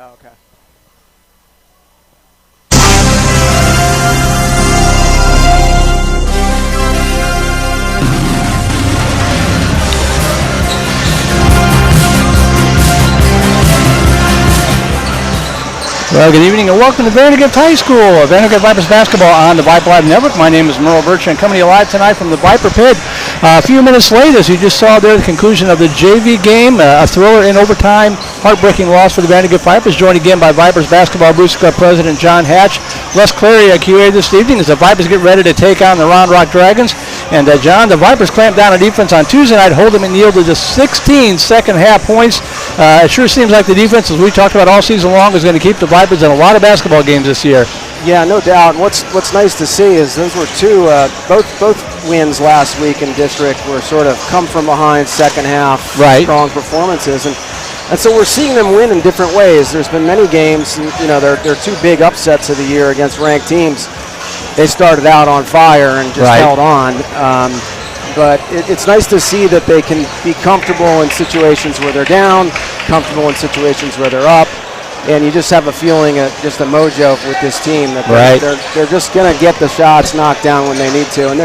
Oh, okay. Well, good evening and welcome to Vandegrift High School. Vandegrift Vipers basketball on the Vype Live Network. My name is Merle Birchland, coming to you live tonight from the Viper Pit. A few minutes late, as you just saw there, the conclusion of the JV game, a thriller in overtime, heartbreaking loss for the Vandegrift Vipers, joined again by Vipers Basketball Booster Club President John Hatch. Les Clary, QA this evening, as the Vipers get ready to take on the Round Rock Dragons. And John, the Vipers clamped down on defense on Tuesday night, holding McNeil to just 16 second half points. It sure seems like the defense, as we talked about all season long, is going to keep the Vipers in a lot of basketball games this year. Yeah, no doubt. And what's nice to see is those were two, both wins last week in district were sort of come from behind second half strong performances. And so we're seeing them win in different ways. There's been many games, you know, they're two big upsets of the year against ranked teams. They started out on fire and just held on. But it's nice to see that they can be comfortable in situations where they're down, comfortable in situations where they're up. And you just have a feeling, just a mojo with this team that they're just going to get the shots knocked down when they need to. And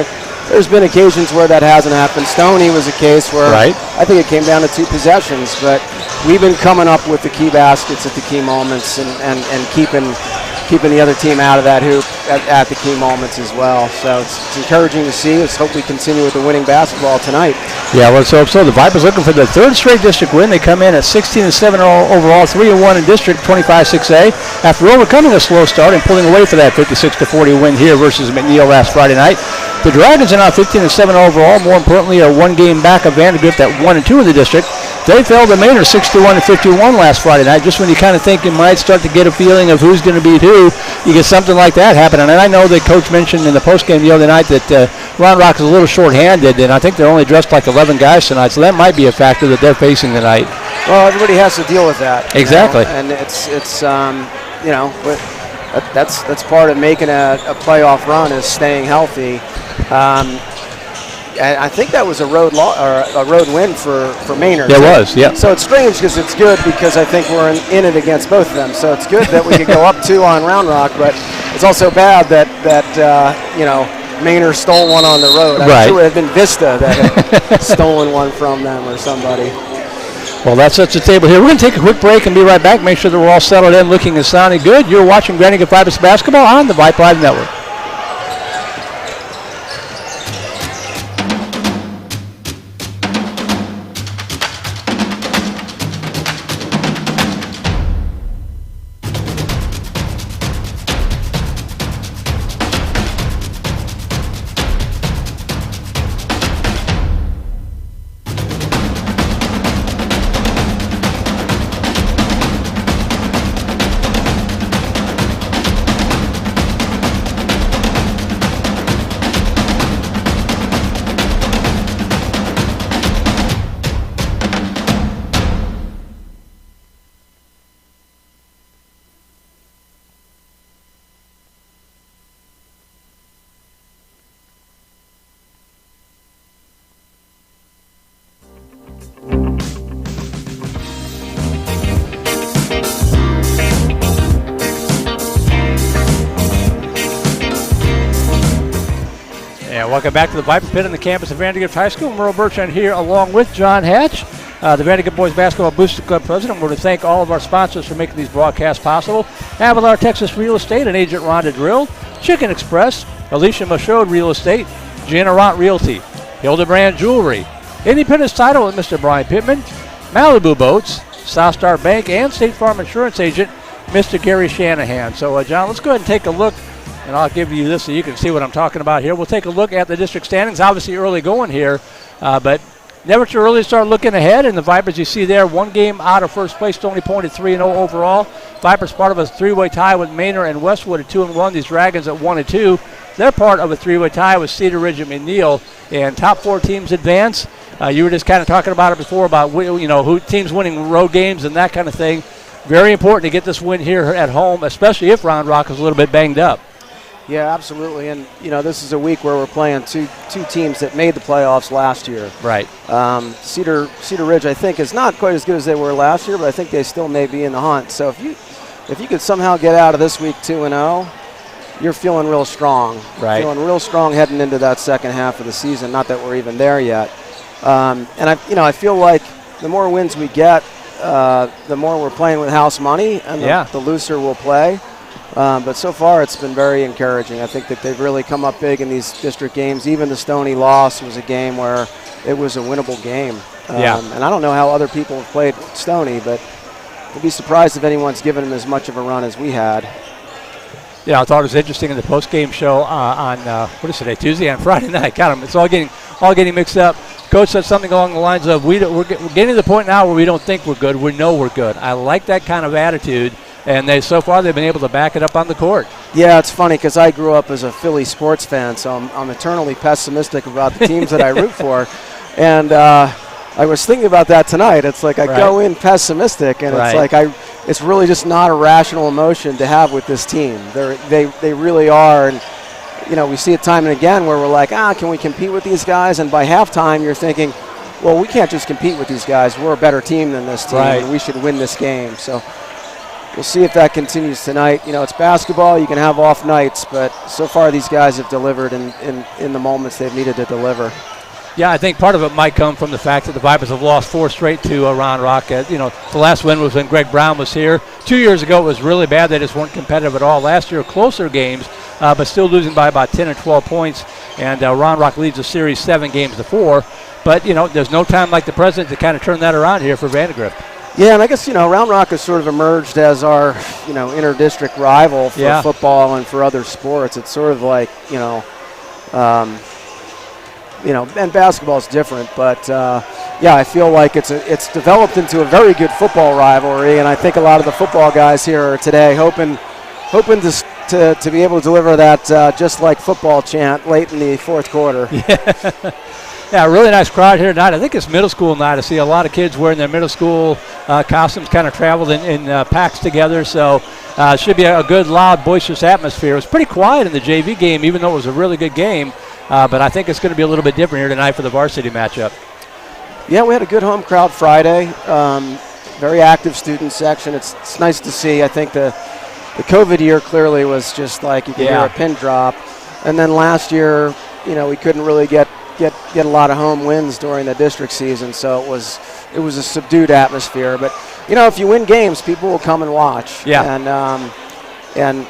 there's been occasions where that hasn't happened. Stoney was a case where I think it came down to 2 possessions. But we've been coming up with the key baskets at the key moments and keeping the other team out of that hoop at the key moments as well. So it's encouraging to see. Let's hope we continue with the winning basketball tonight. Yeah, let's hope so. The Vipers looking for the 3rd straight district win. They come in at 16-7 overall, 3-1 in district, 25-6A. After overcoming a slow start and pulling away for that 56-40 win here versus McNeil last Friday night. The Dragons are now 15-7 overall. More importantly, are 1 game back of Vandegrift at 1-2 in the district. They fell to Manor 61-51 last Friday night. Just when you kind of think you might start to get a feeling of who's going to beat who, you get something like that happening. And I know that Coach mentioned in the postgame the other night that Round Rock is a little short-handed, and I think they're only dressed like 11 guys tonight, so that might be a factor that they're facing tonight. Well, everybody has to deal with that. Exactly. You know? And it's you know, that's part of making a playoff run is staying healthy. I think that was a road win for Maynard. It was, yeah. So it's strange because it's good because I think we're in it against both of them. So it's good that we could go up 2 on Round Rock, but it's also bad that you know, Maynard stole one on the road. I'm sure it had been Vista that had stolen one from them or somebody. Well, that sets the table here. We're going to take a quick break and be right back. Make sure that we're all settled in, looking and sounding good. You're watching Vandegrift Vipers basketball on the Vype Live Network. Welcome back to the Viper Pit on the campus of Vandegrift High School. Merle Birchland here along with John Hatch, the Vandegrift Boys Basketball Booster Club President. We're to thank all of our sponsors for making these broadcasts possible. Avalar Texas Real Estate and Agent Rhonda Drill, Chicken Express, Alicia Michaud Real Estate, Generant Realty, Hildebrand Jewelry, Independence Title with Mr. Brian Pittman, Malibu Boats, South Star Bank, and State Farm Insurance Agent, Mr. Gary Shanahan. So, John, let's go ahead and take a look. And I'll give you this so you can see what I'm talking about here. We'll take a look at the district standings. Obviously early going here, but never too early to start looking ahead. And the Vipers, you see there, 1 game out of first place, Stony Point at 3-0 overall. Vipers part of a 3-way tie with Manor and Westwood at 2-1. These Dragons at 1-2. They're part of a 3-way tie with Cedar Ridge and McNeil. And top 4 teams advance. You were just kind of talking about it before about, you know, who teams winning road games and that kind of thing. Very important to get this win here at home, especially if Round Rock is a little bit banged up. Yeah, absolutely. And, this is a week where we're playing two teams that made the playoffs last year. Right. Cedar Ridge, I think, is not quite as good as they were last year, but I think they still may be in the hunt. So if you could somehow get out of this week 2-0, you're feeling real strong. Right. Feeling real strong heading into that second half of the season. Not that we're even there yet. And I feel like the more wins we get, the more we're playing with house money, and the looser we'll play. But so far, it's been very encouraging. I think that they've really come up big in these district games. Even the Stony loss was a game where it was a winnable game. And I don't know how other people have played Stony, but I'd be surprised if anyone's given them as much of a run as we had. Yeah, I thought it was interesting in the post-game show on what is today, Tuesday, on Friday night. Got them. It's all getting mixed up. Coach said something along the lines of, we're getting to the point now where we don't think we're good. We know we're good. I like that kind of attitude. And so far they've been able to back it up on the court. Yeah, it's funny because I grew up as a Philly sports fan, so I'm eternally pessimistic about the teams that I root for. And I was thinking about that tonight. It's like I go in pessimistic, and it's like it's really just not a rational emotion to have with this team. They really are. And, we see it time and again where we're like, can we compete with these guys? And by halftime you're thinking, well, we can't just compete with these guys. We're a better team than this team, and we should win this game. So we'll see if that continues tonight. It's basketball. You can have off nights, but so far these guys have delivered in the moments they've needed to deliver. Yeah, I think part of it might come from the fact that the Vipers have lost 4 straight to Round Rock. The last win was when Greg Brown was here. 2 years ago it was really bad. They just weren't competitive at all. Last year, closer games, but still losing by about 10 or 12 points. And Round Rock leads the series 7-4. But, there's no time like the present to kind of turn that around here for Vandegrift. Yeah, and I guess, Round Rock has sort of emerged as our, inter-district rival for football and for other sports. It's sort of like, and basketball is different, but I feel like it's developed into a very good football rivalry, and I think a lot of the football guys here are today hoping to be able to deliver that just like football chant late in the fourth quarter. Yeah, really nice crowd here tonight. I think it's middle school night. I see a lot of kids wearing their middle school costumes, kind of traveled in packs together, so it should be a good, loud, boisterous atmosphere. It was pretty quiet in the JV game, even though it was a really good game. But I think it's going to be a little bit different here tonight for the varsity matchup. Yeah, we had a good home crowd Friday. Very active student section. It's nice to see. I think the COVID year clearly was just like you could hear a pin drop. And then last year, we couldn't really get a lot of home wins during the district season, so it was a subdued atmosphere. But if you win games, people will come and watch. Yeah. And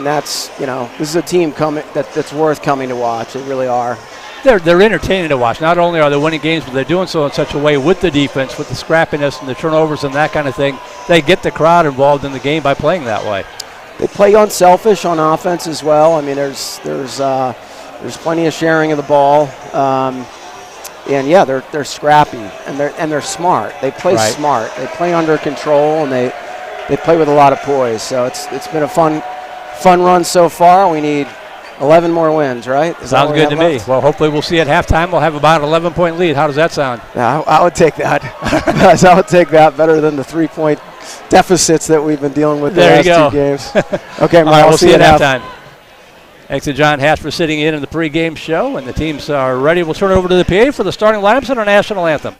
that's, this is a team that's worth coming to watch. They really are. They're entertaining to watch. Not only are they winning games, but they're doing so in such a way with the defense, with the scrappiness and the turnovers and that kind of thing. They get the crowd involved in the game by playing that way. They play unselfish on offense as well. I mean, there's plenty of sharing of the ball. And yeah, they're scrappy and they're smart. They play smart. They play under control, and they play with a lot of poise. So it's been a fun run so far. We need 11 more wins, right? Sounds good to me. Well, hopefully we'll see at halftime. We'll have about an 11-point lead. How does that sound? Yeah, I would take that. I would take that better than the 3-point deficits that we've been dealing with the last 2 games. Okay, Mike, we'll see you at halftime. Thanks to John Hatch for sitting in the pregame show, and the teams are ready. We'll turn it over to the PA for the starting lineups and our national anthem.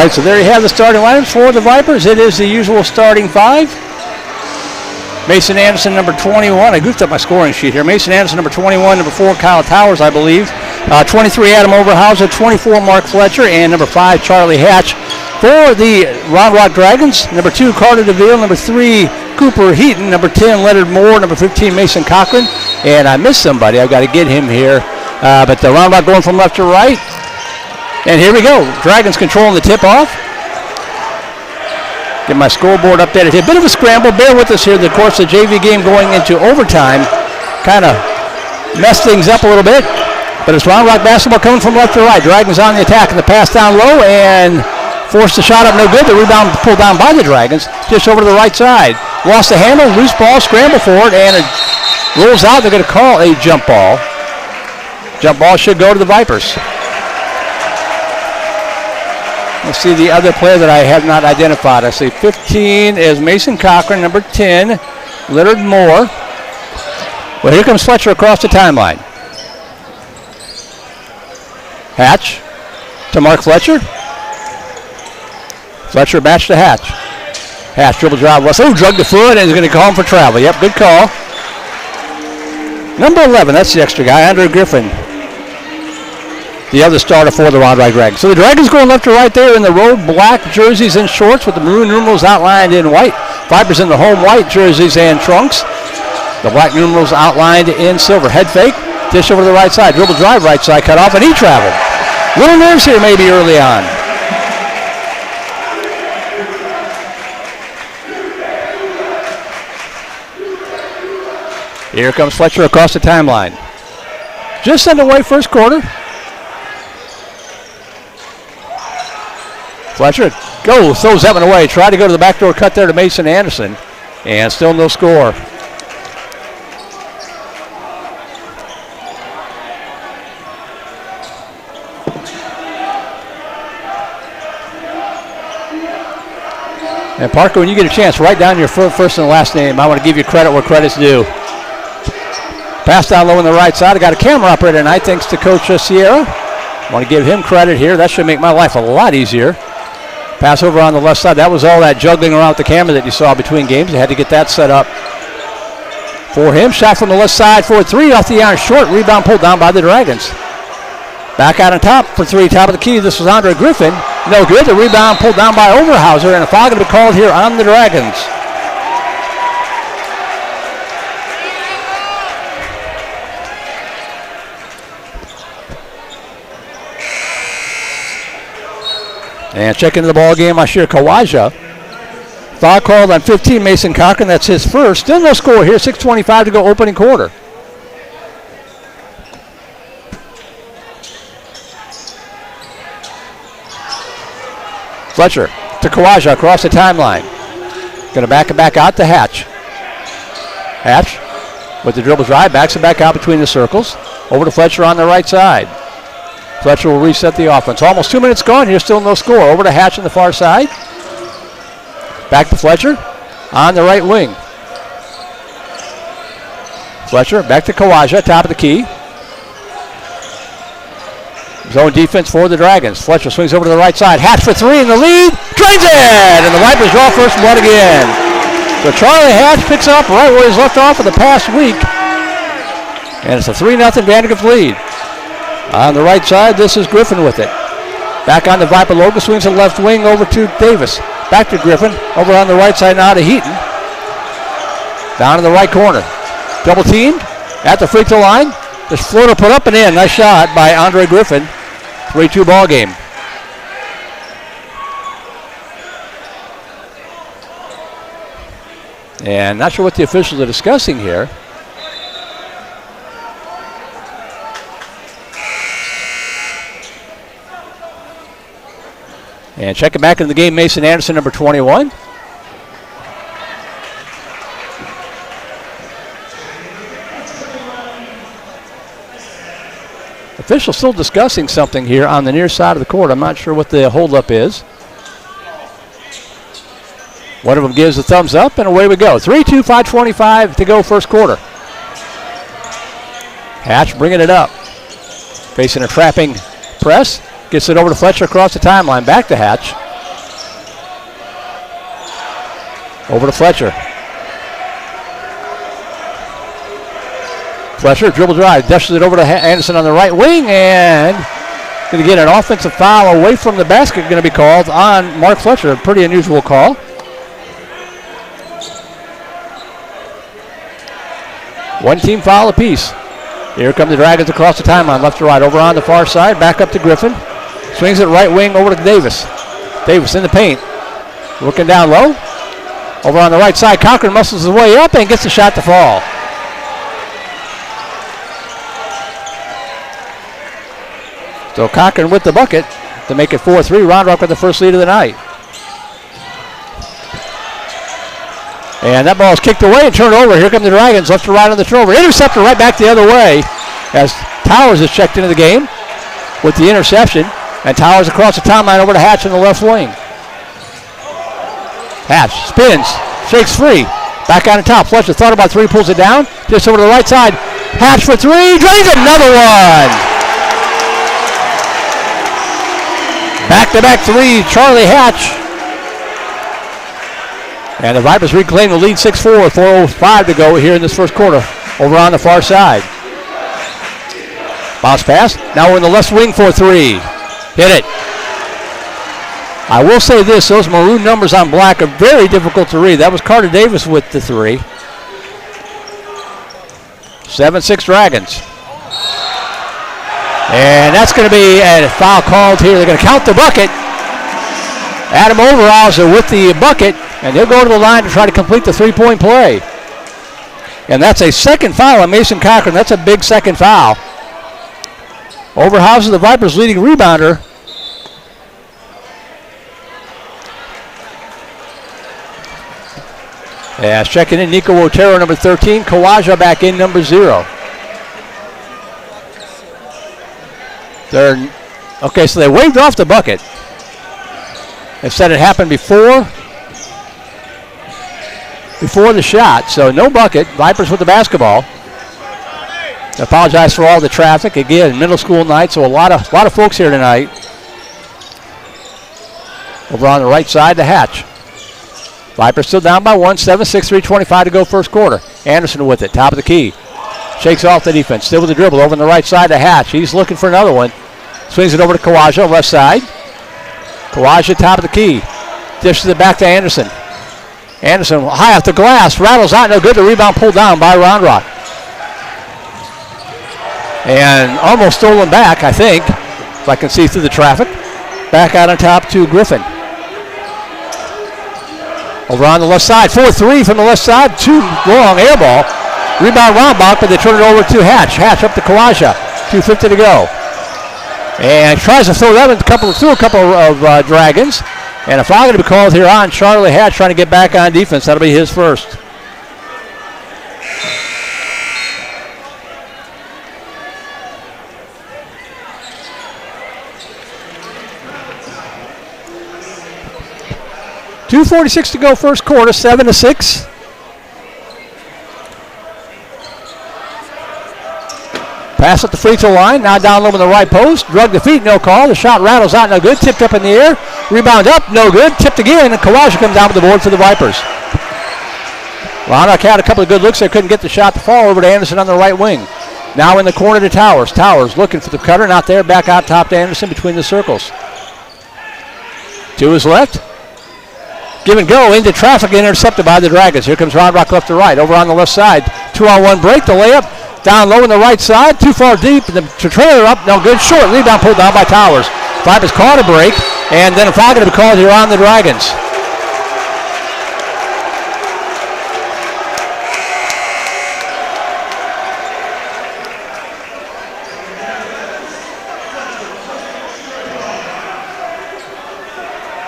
right, so there you have the starting lineups for the Vipers. It is the usual starting 5. Mason Anderson, number 21. I goofed up my scoring sheet here. Mason Anderson, number 21. Number 4, Kyle Towers, I believe. 23, Adam Overhauser. 24, Mark Fletcher. And number 5, Charlie Hatch. For the Round Rock Dragons, number 2, Carter DeVille. Number 3, Cooper Heaton. Number 10, Leonard Moore. Number 15, Mason Cochran. And I missed somebody. I've got to get him here. But the Round Rock going from left to right. And here we go. Dragons controlling the tip-off. Get my scoreboard updated here. Bit of a scramble. Bear with us here. Of course, the JV game going into overtime kind of messed things up a little bit. But it's Round Rock basketball coming from left to right. Dragons on the attack, and the pass down low and forced the shot up no good. The rebound pulled down by the Dragons just over to the right side. Lost the handle, loose ball, scramble for it, and it rolls out. They're going to call a jump ball. Jump ball should go to the Vipers. Let's see the other player that I have not identified. I see 15 is Mason Cochran, number 10, Leonard Moore. Well, here comes Fletcher across the timeline. Hatch to Mark Fletcher. Fletcher match to Hatch. Hatch dribble drive. Oh, drug the foot and is going to call him for travel. Yep, good call. Number 11, that's the extra guy, Andre Griffin. The other starter for the Round Rock Dragons. So the Dragons going left to right there in the road black jerseys and shorts with the maroon numerals outlined in white. Vipers in the home white jerseys and trunks. The black numerals outlined in silver. Head fake, dish over to the right side. Dribble drive right side, cut off, and he traveled. Little nerves here maybe early on. Here comes Fletcher across the timeline. Just underway first quarter. Fletcher throws that one away. Tried to go to the backdoor cut there to Mason Anderson. And still no score. And Parker, when you get a chance, write down your first and last name. I want to give you credit where credit's due. Pass down low on the right side. I got a camera operator tonight thanks to Coach Sierra. I want to give him credit here. That should make my life a lot easier. Pass over on the left side. That was all that juggling around with the camera that you saw between games. They had to get that set up for him. Shot from the left side for 3 off the iron short. Rebound pulled down by the Dragons. Back out on top for 3, top of the key. This was Andre Griffin. No good. The rebound pulled down by Overhauser, and a foul going to be called here on the Dragons. And checking the ball game, Ashir Kawaja. Foul called on 15, Mason Cochran. That's his first. Still no score here. 6:25 to go opening quarter. Fletcher to Kawaja across the timeline. Going to back it back out to Hatch. Hatch with the dribble drive, backs it back out between the circles. Over to Fletcher on the right side. Fletcher will reset the offense. Almost 2 minutes gone here, still no score. Over to Hatch on the far side. Back to Fletcher on the right wing. Fletcher back to Kawaja, top of the key. Zone defense for the Dragons. Fletcher swings over to the right side. Hatch for 3 in the lead. Drains it! And the Vipers draw first blood again. So Charlie Hatch picks up right where he's left off for the past week. And it's a 3-0 Vandegrift lead. On the right side, this is Griffin with it. Back on the Viper logo, swings to the left wing over to Davis. Back to Griffin, over on the right side now to Heaton. Down in the right corner. Double teamed at the free throw line. This floater put up and in. Nice shot by Andre Griffin. 3-2 ball game. And not sure what the officials are discussing here. And checking back into the game, Mason Anderson, number 21. Officials still discussing something here on the near side of the court. I'm not sure what the holdup is. One of them gives the thumbs up, and away we go. 3-2, 5:25 to go first quarter. Hatch bringing it up. Facing a trapping press. Gets it over to Fletcher across the timeline. Back to Hatch. Over to Fletcher. Fletcher, dribble drive, dashes it over to Anderson on the right wing, and going to get an offensive foul away from the basket, going to be called on Mark Fletcher. A pretty unusual call. One team foul apiece. Here come the Dragons across the timeline, left to right, over on the far side, back up to Griffin. Swings it right wing over to Davis. Davis in the paint. Looking down low. Over on the right side, Cochran muscles his way up and gets the shot to fall. So Cochran with the bucket to make it 4-3. Round Rock with the first lead of the night. And that ball is kicked away and turned over. Here come the Dragons, left to right on the turnover. Interceptor right back the other way as Towers is checked into the game with the interception. And Towers across the timeline over to Hatch in the left wing. Hatch spins, shakes free. Back on the top. Fletcher thought about three, pulls it down. Just over to the right side. Hatch for three, drains it, another one. Back-to-back three, Charlie Hatch. And the Vipers reclaim the lead 6-4, 4:05 to go here in this first quarter. Over on the far side. Bounce pass. Now we're in the left wing for three. Hit it. I will say this, those maroon numbers on black are very difficult to read. That was Carter Davis with the three. 7-6 Dragons. And that's going to be a foul called here. They're going to count the bucket. Adam Overhauser with the bucket, and he'll go to the line to try to complete the three-point play. And that's a second foul on Mason Cochran. That's a big second foul. Overhauser, the Vipers' leading rebounder. As checking in, Nico Otero, number 13. Kawaja back in, number 0. Okay, so they waved off the bucket. They said it happened before the shot, so no bucket. Vipers with the basketball. I apologize for all the traffic. Again, middle school night, so a lot of folks here tonight. Over on the right side, the Hatch. Vipers still down by 1, 7-6, 3:25 to go first quarter. Anderson with it, top of the key. Shakes off the defense, still with the dribble. Over on the right side, the Hatch. He's looking for another one. Swings it over to Kawaja, left side. Kawaja, top of the key. Dishes it back to Anderson. Anderson high off the glass. Rattles out, no good. The rebound pulled down by Round Rock. And almost stolen back, I think, if I can see through the traffic. Back out on top to Griffin. Over on the left side. 4-3 from the left side. Too long air ball. Rebound Roundbach, but they turn it over to Hatch. Hatch up to Kawaja. 2:50 to go. And tries to throw that in through a couple of Dragons. And a foul going to be called here on Charlie Hatch trying to get back on defense. That'll be his first. .246 to go first quarter, 7-6. Pass at the free throw line, now down low in the right post. Drug the feet, no call. The shot rattles out, no good. Tipped up in the air. Rebound up, no good. Tipped again, and Kawaja comes down with the board for the Vipers. Roanoke had a couple of good looks there, couldn't get the shot to fall. Over to Anderson on the right wing. Now in the corner to Towers. Towers looking for the cutter, not there. Back out top to Anderson between the circles. To his left. Give and go into traffic, intercepted by the Dragons. Here comes Round Rock left to right. Over on the left side. 2-on-1 break, the layup. Down low on the right side, too far deep. The trailer up, no good. Short rebound pulled down by Towers. Vipers caught a break, and then a foul going to be called here on the Dragons.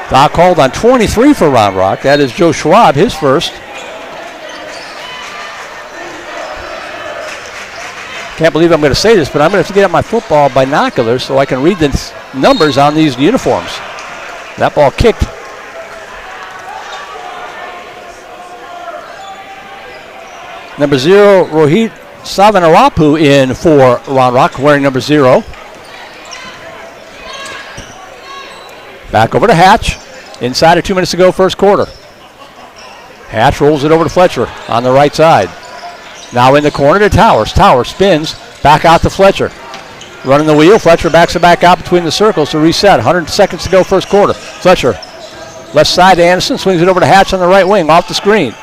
Foul called on 23 for Round Rock. That is Joe Schwab, his first. Can't believe I'm going to say this, but I'm going to have to get out my football binoculars so I can read the numbers on these uniforms. That ball kicked. Number 0, Rohit Savanarapu in for Round Rock, wearing number 0. Back over to Hatch. Inside of 2 minutes to go first quarter. Hatch rolls it over to Fletcher on the right side. Now in the corner to Towers. Towers spins back out to Fletcher. Running the wheel. Fletcher backs it back out between the circles to reset. 100 seconds to go first quarter. Fletcher left side to Anderson. Swings it over to Hatch on the right wing off the screen.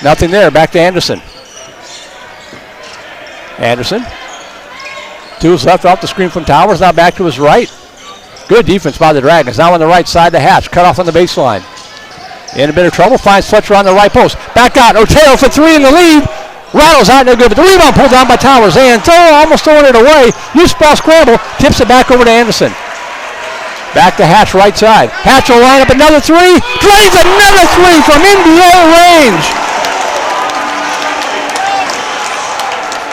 Nothing there. Back to Anderson. Anderson. To his left off the screen from Towers. Now back to his right. Good defense by the Dragons. Now on the right side to Hatch. Cut off on the baseline. In a bit of trouble. Finds Fletcher on the right post. Back out. Otero for three in the lead. Rattles out no good, but the rebound pulled down by Towers. And almost throwing it away. Useball scramble. Tips it back over to Anderson. Back to Hatch right side. Hatch will line up another three. Drains another three from NBA range.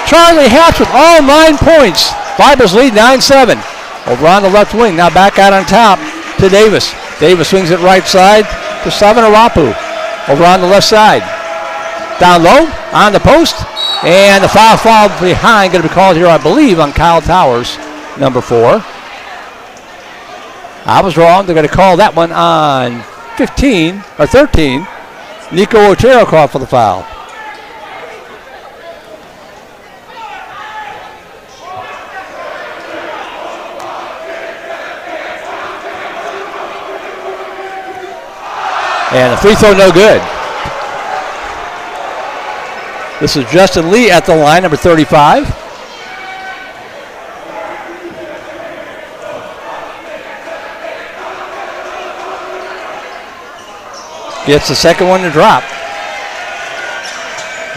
Charlie Hatch with all 9 points. Vipers lead 9-7. Over on the left wing. Now back out on top to Davis. Davis swings it right side to Savanarapu. Over on the left side. Down low on the post. And the foul behind going to be called here, I believe, on Kyle Towers, number 4. I was wrong. They're going to call that one on 15 or 13. Nico Otero called for the foul. And the free throw no good. This is Justin Lee at the line, number 35. Gets the second one to drop.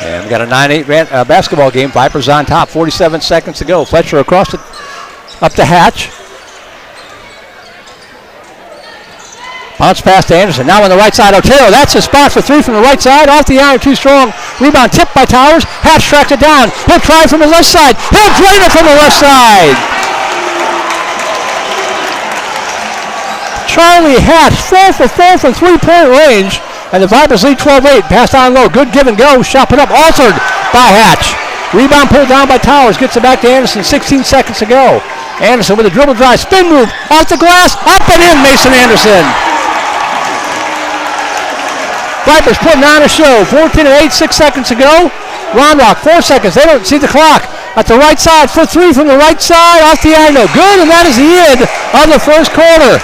And we got a 9-8 basketball game. Vipers on top, 47 seconds to go. Fletcher across it, up to Hatch. Bounce pass to Anderson. Now on the right side, Otero. That's his spot for three from the right side. Off the iron, too strong. Rebound tipped by Towers. Hatch tracks it down. He'll try from the left side. He'll drain it from the left side. Charlie Hatch, 4 for 4 from three-point range. And the Vipers lead 12-8. Pass down low. Good give and go. Shot put up. Altered by Hatch. Rebound pulled down by Towers. Gets it back to Anderson. 16 seconds to go. Anderson with a dribble drive. Spin move. Off the glass. Up and in, Mason Anderson. Vipers putting on a show. 14-8, 6 seconds to go. Ronrock, 4 seconds. They don't see the clock. At the right side, for three from the right side. Off the eye, no good. And that is the end of the first quarter.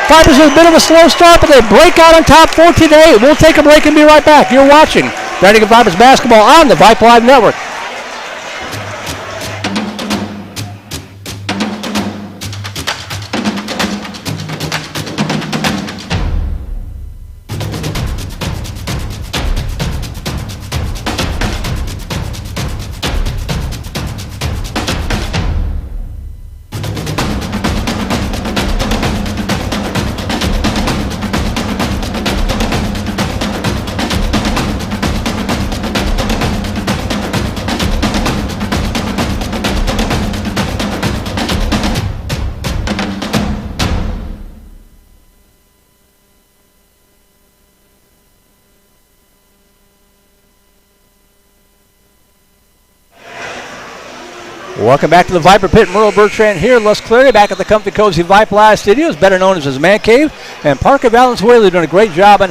Vipers with a bit of a slow start, but they break out on top 14-8. We'll take a break and be right back. You're watching Vandegrift Vipers basketball on the Vype Live Network. Welcome back to the Viper Pit. Merle Bertrand here, Les Cleary back at the Comfy Cozy Vype Live Studios, better known as his Man Cave. And Parker Valenzuela doing a great job on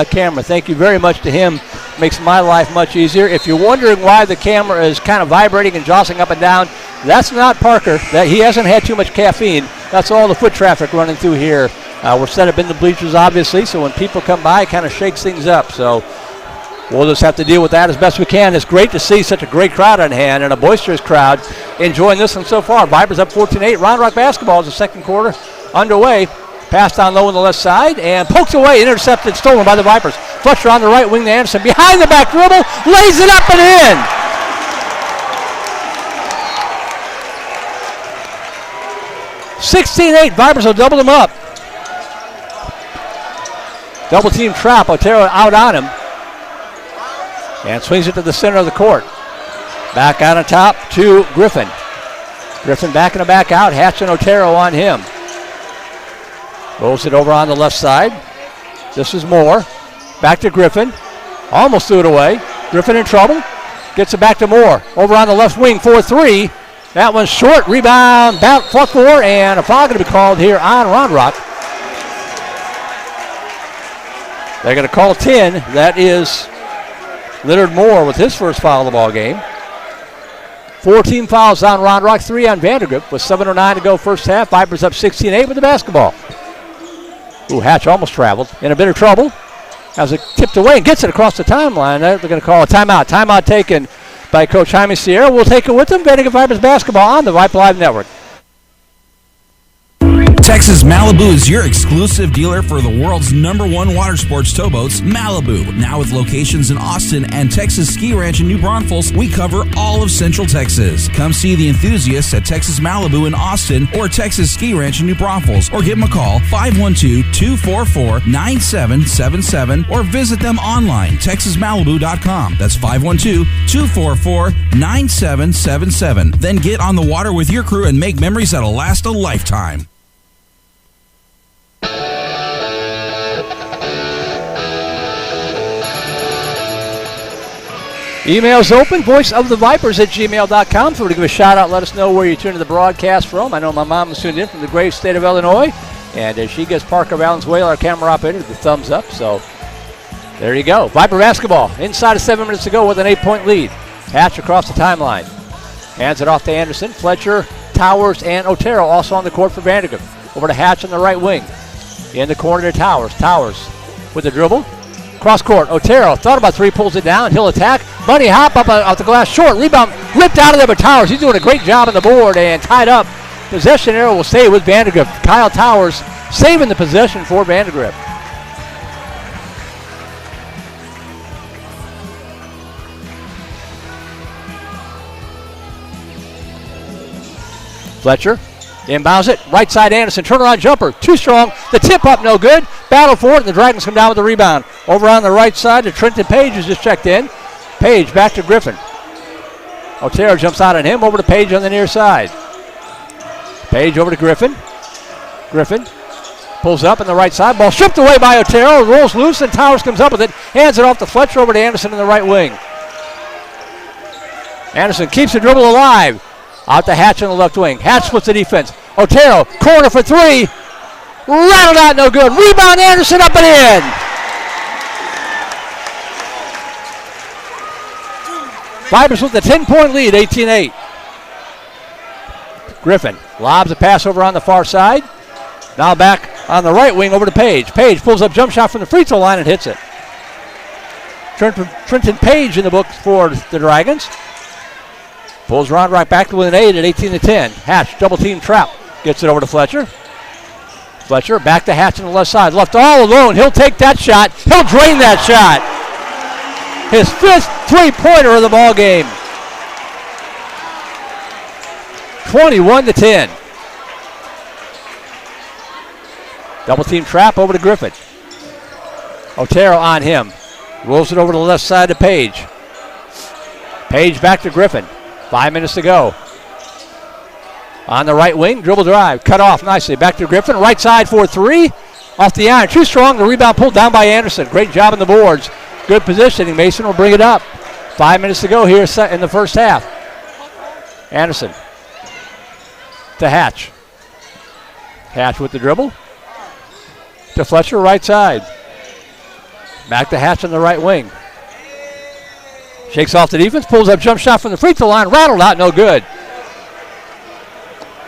camera. Thank you very much to him. Makes my life much easier. If you're wondering why the camera is kind of vibrating and jostling up and down, that's not Parker. He hasn't had too much caffeine. That's all the foot traffic running through here. We're set up in the bleachers, obviously, so when people come by, it kind of shakes things up. So we'll just have to deal with that as best we can. It's great to see such a great crowd on hand and a boisterous crowd enjoying this one so far. Vipers up 14-8. Round Rock basketball is the second quarter underway. Pass down low on the left side and pokes away. Intercepted, stolen by the Vipers. Fletcher on the right wing to Anderson. Behind the back dribble. Lays it up and in. (16-8). Vipers will double them up. Double team trap. Otero out on him. And swings it to the center of the court. Back out on top to Griffin. Griffin backing it back out. Hatch and Otero on him. Rolls it over on the left side. This is Moore. Back to Griffin. Almost threw it away. Griffin in trouble. Gets it back to Moore. Over on the left wing, 4-3. That one's short. Rebound. Fought for, and a foul going to be called here on Round Rock. They're going to call 10. That is Leonard Moore with his first foul of the ball game. 14 fouls on Round Rock, 3 on Vandegrift with 7:09 to go first half. Vipers up 16-8 with the basketball. Ooh, Hatch almost traveled. In a bit of trouble. As it tipped away and gets it across the timeline. They're going to call a timeout. Timeout taken by Coach Jaime Sierra. We'll take it with them. Vandegrift Vipers basketball on the Vype Live Network. Texas Malibu is your exclusive dealer for the world's #1 water sports towboats, Malibu. Now with locations in Austin and Texas Ski Ranch in New Braunfels, we cover all of Central Texas. Come see the enthusiasts at Texas Malibu in Austin or Texas Ski Ranch in New Braunfels, or give them a call, 512-244-9777, or visit them online, texasmalibu.com. That's 512-244-9777. Then get on the water with your crew and make memories that'll last a lifetime. Email's open, voiceofthevipers@gmail.com. So to give a shout out, let us know where you tune to the broadcast from. I know my mom is tuned in from the great state of Illinois. And as she gets Parker Valenzuela, our camera operator, the thumbs up. So there you go. Viper basketball inside of 7 minutes to go with an 8-point lead. Hatch across the timeline. Hands it off to Anderson. Fletcher, Towers, and Otero also on the court for Vandegrift. Over to Hatch on the right wing. In the corner to Towers. Towers with the dribble. Cross court, Otero thought about three, pulls it down. He'll attack. Bunny hop up off the glass, short rebound, ripped out of there by Towers. He's doing a great job on the board and tied up. Possession arrow will stay with Vandegrift. Kyle Towers saving the possession for Vandegrift. Fletcher inbounds it, right side Anderson, turnaround jumper, too strong, the tip up no good, battle for it, and the Dragons come down with the rebound. Over on the right side to Trenton Page, who's just checked in. Page back to Griffin. Otero jumps out on him, over to Page on the near side. Page over to Griffin. Griffin pulls up on the right side, ball stripped away by Otero, rolls loose, and Towers comes up with it, hands it off to Fletcher over to Anderson in the right wing. Anderson keeps the dribble alive. Out to Hatch on the left wing. Hatch splits the defense. Otero, corner for three. Rattled out, no good. Rebound, Anderson up and in. Vipers with the 10-point lead, 18-8. Griffin lobs a pass over on the far side. Now back on the right wing over to Page. Page pulls up jump shot from the free throw line and hits it. Trenton Page in the books for the Dragons. Pulls Round Rock back to within 8 at 18-10. Hatch, double team trap. Gets it over to Fletcher. Fletcher back to Hatch on the left side. Left all alone. He'll take that shot. He'll drain that shot. His fifth three-pointer of the ball game. 21-10. Double team trap over to Griffin. Otero on him. Rolls it over to the left side to Page. Page back to Griffin. 5 minutes to go. On the right wing, dribble drive, cut off nicely. Back to Griffin, right side for three. Off the iron, too strong. The rebound pulled down by Anderson. Great job on the boards. Good positioning. Mason will bring it up. 5 minutes to go here in the first half. Anderson to Hatch. Hatch with the dribble. To Fletcher, right side. Back to Hatch on the right wing. Shakes off the defense, pulls up jump shot from the free throw line, rattled out, no good.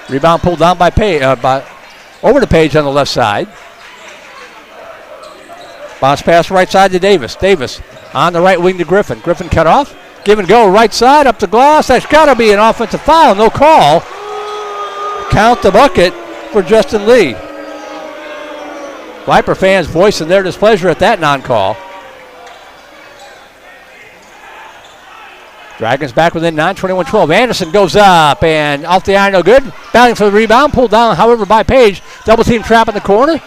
Rebound pulled down by Page, over to Page on the left side. Bounce pass right side to Davis. Davis on the right wing to Griffin. Griffin cut off, give and go right side up the glass. That's got to be an offensive foul, no call. Count the bucket for Justin Lee. Viper fans voicing their displeasure at that non-call. Dragons back within 9, 21-12. Anderson goes up and off the iron, no good. Battling for the rebound, pulled down, however, by Page. Double team trap in the corner.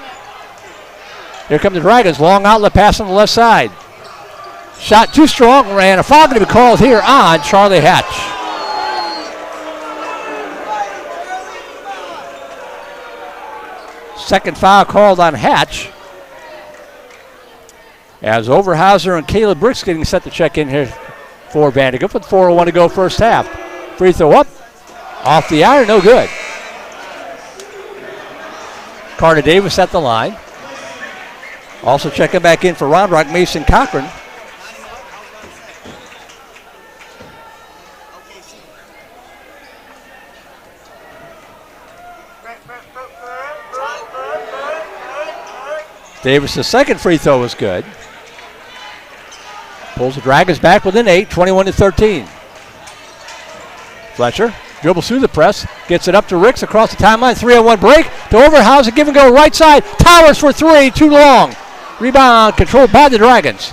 Here come the Dragons. Long outlet pass on the left side. Shot too strong, and a foul going to be called here on Charlie Hatch. Second foul called on Hatch. As Overhauser and Caleb Bricks getting set to check in here for Vandegrift with 4:01 to go first half. Free throw up. Off the iron, no good. Carter Davis at the line. Also checking back in for Round Rock, Mason Cochran. Davis' second free throw was good. Pulls the Dragons back within 8, 21-13. Fletcher dribbles through the press, gets it up to Ricks across the timeline. 3-on-1 break to Overhausen, give and go right side. Towers for three, too long. Rebound controlled by the Dragons.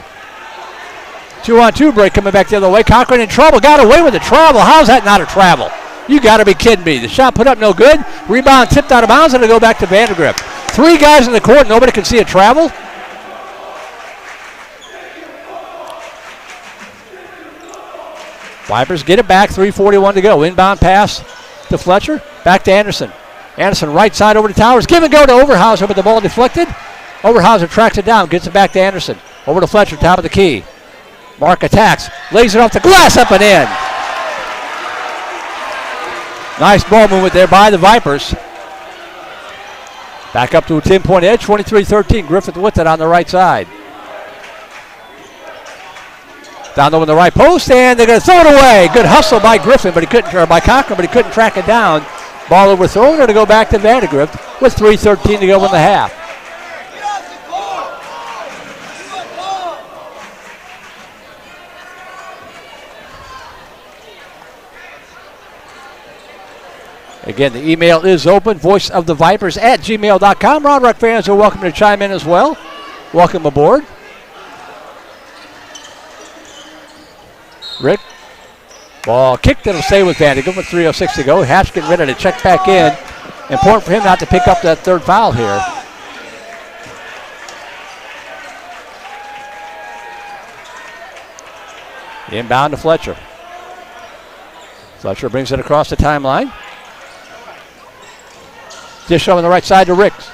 2-on-2 break coming back the other way. Cochran in trouble, got away with the travel. How's that not a travel? You got to be kidding me. The shot put up no good. Rebound tipped out of bounds, and it'll go back to Vandegrift. Three guys in the court, nobody can see a travel. Vipers get it back, 3:41 to go. Inbound pass to Fletcher, back to Anderson. Anderson right side over to Towers. Give and go to Overhausen, but the ball deflected. Overhausen tracks it down, gets it back to Anderson. Over to Fletcher, top of the key. Mark attacks, lays it off the glass, up and in. Nice ball movement there by the Vipers. Back up to a 10-point edge, 23-13. Griffith with it on the right side. Down low in the right post, and they're going to throw it away. Good hustle by Griffin, but he couldn't, or by Cochran, but he couldn't track it down. Ball overthrown, and to go back to Vandegrift with 3:13 to go in the half. Again, the email is open, voiceofthevipers@gmail.com. Round Rock fans are welcome to chime in as well. Welcome aboard. Rick, ball kicked, it'll stay with Vandegrift with 3:06 to go. Hatch getting ready to check back in. Important for him not to pick up that third foul here. Inbound to Fletcher. Fletcher brings it across the timeline. Dish on the right side to Ricks.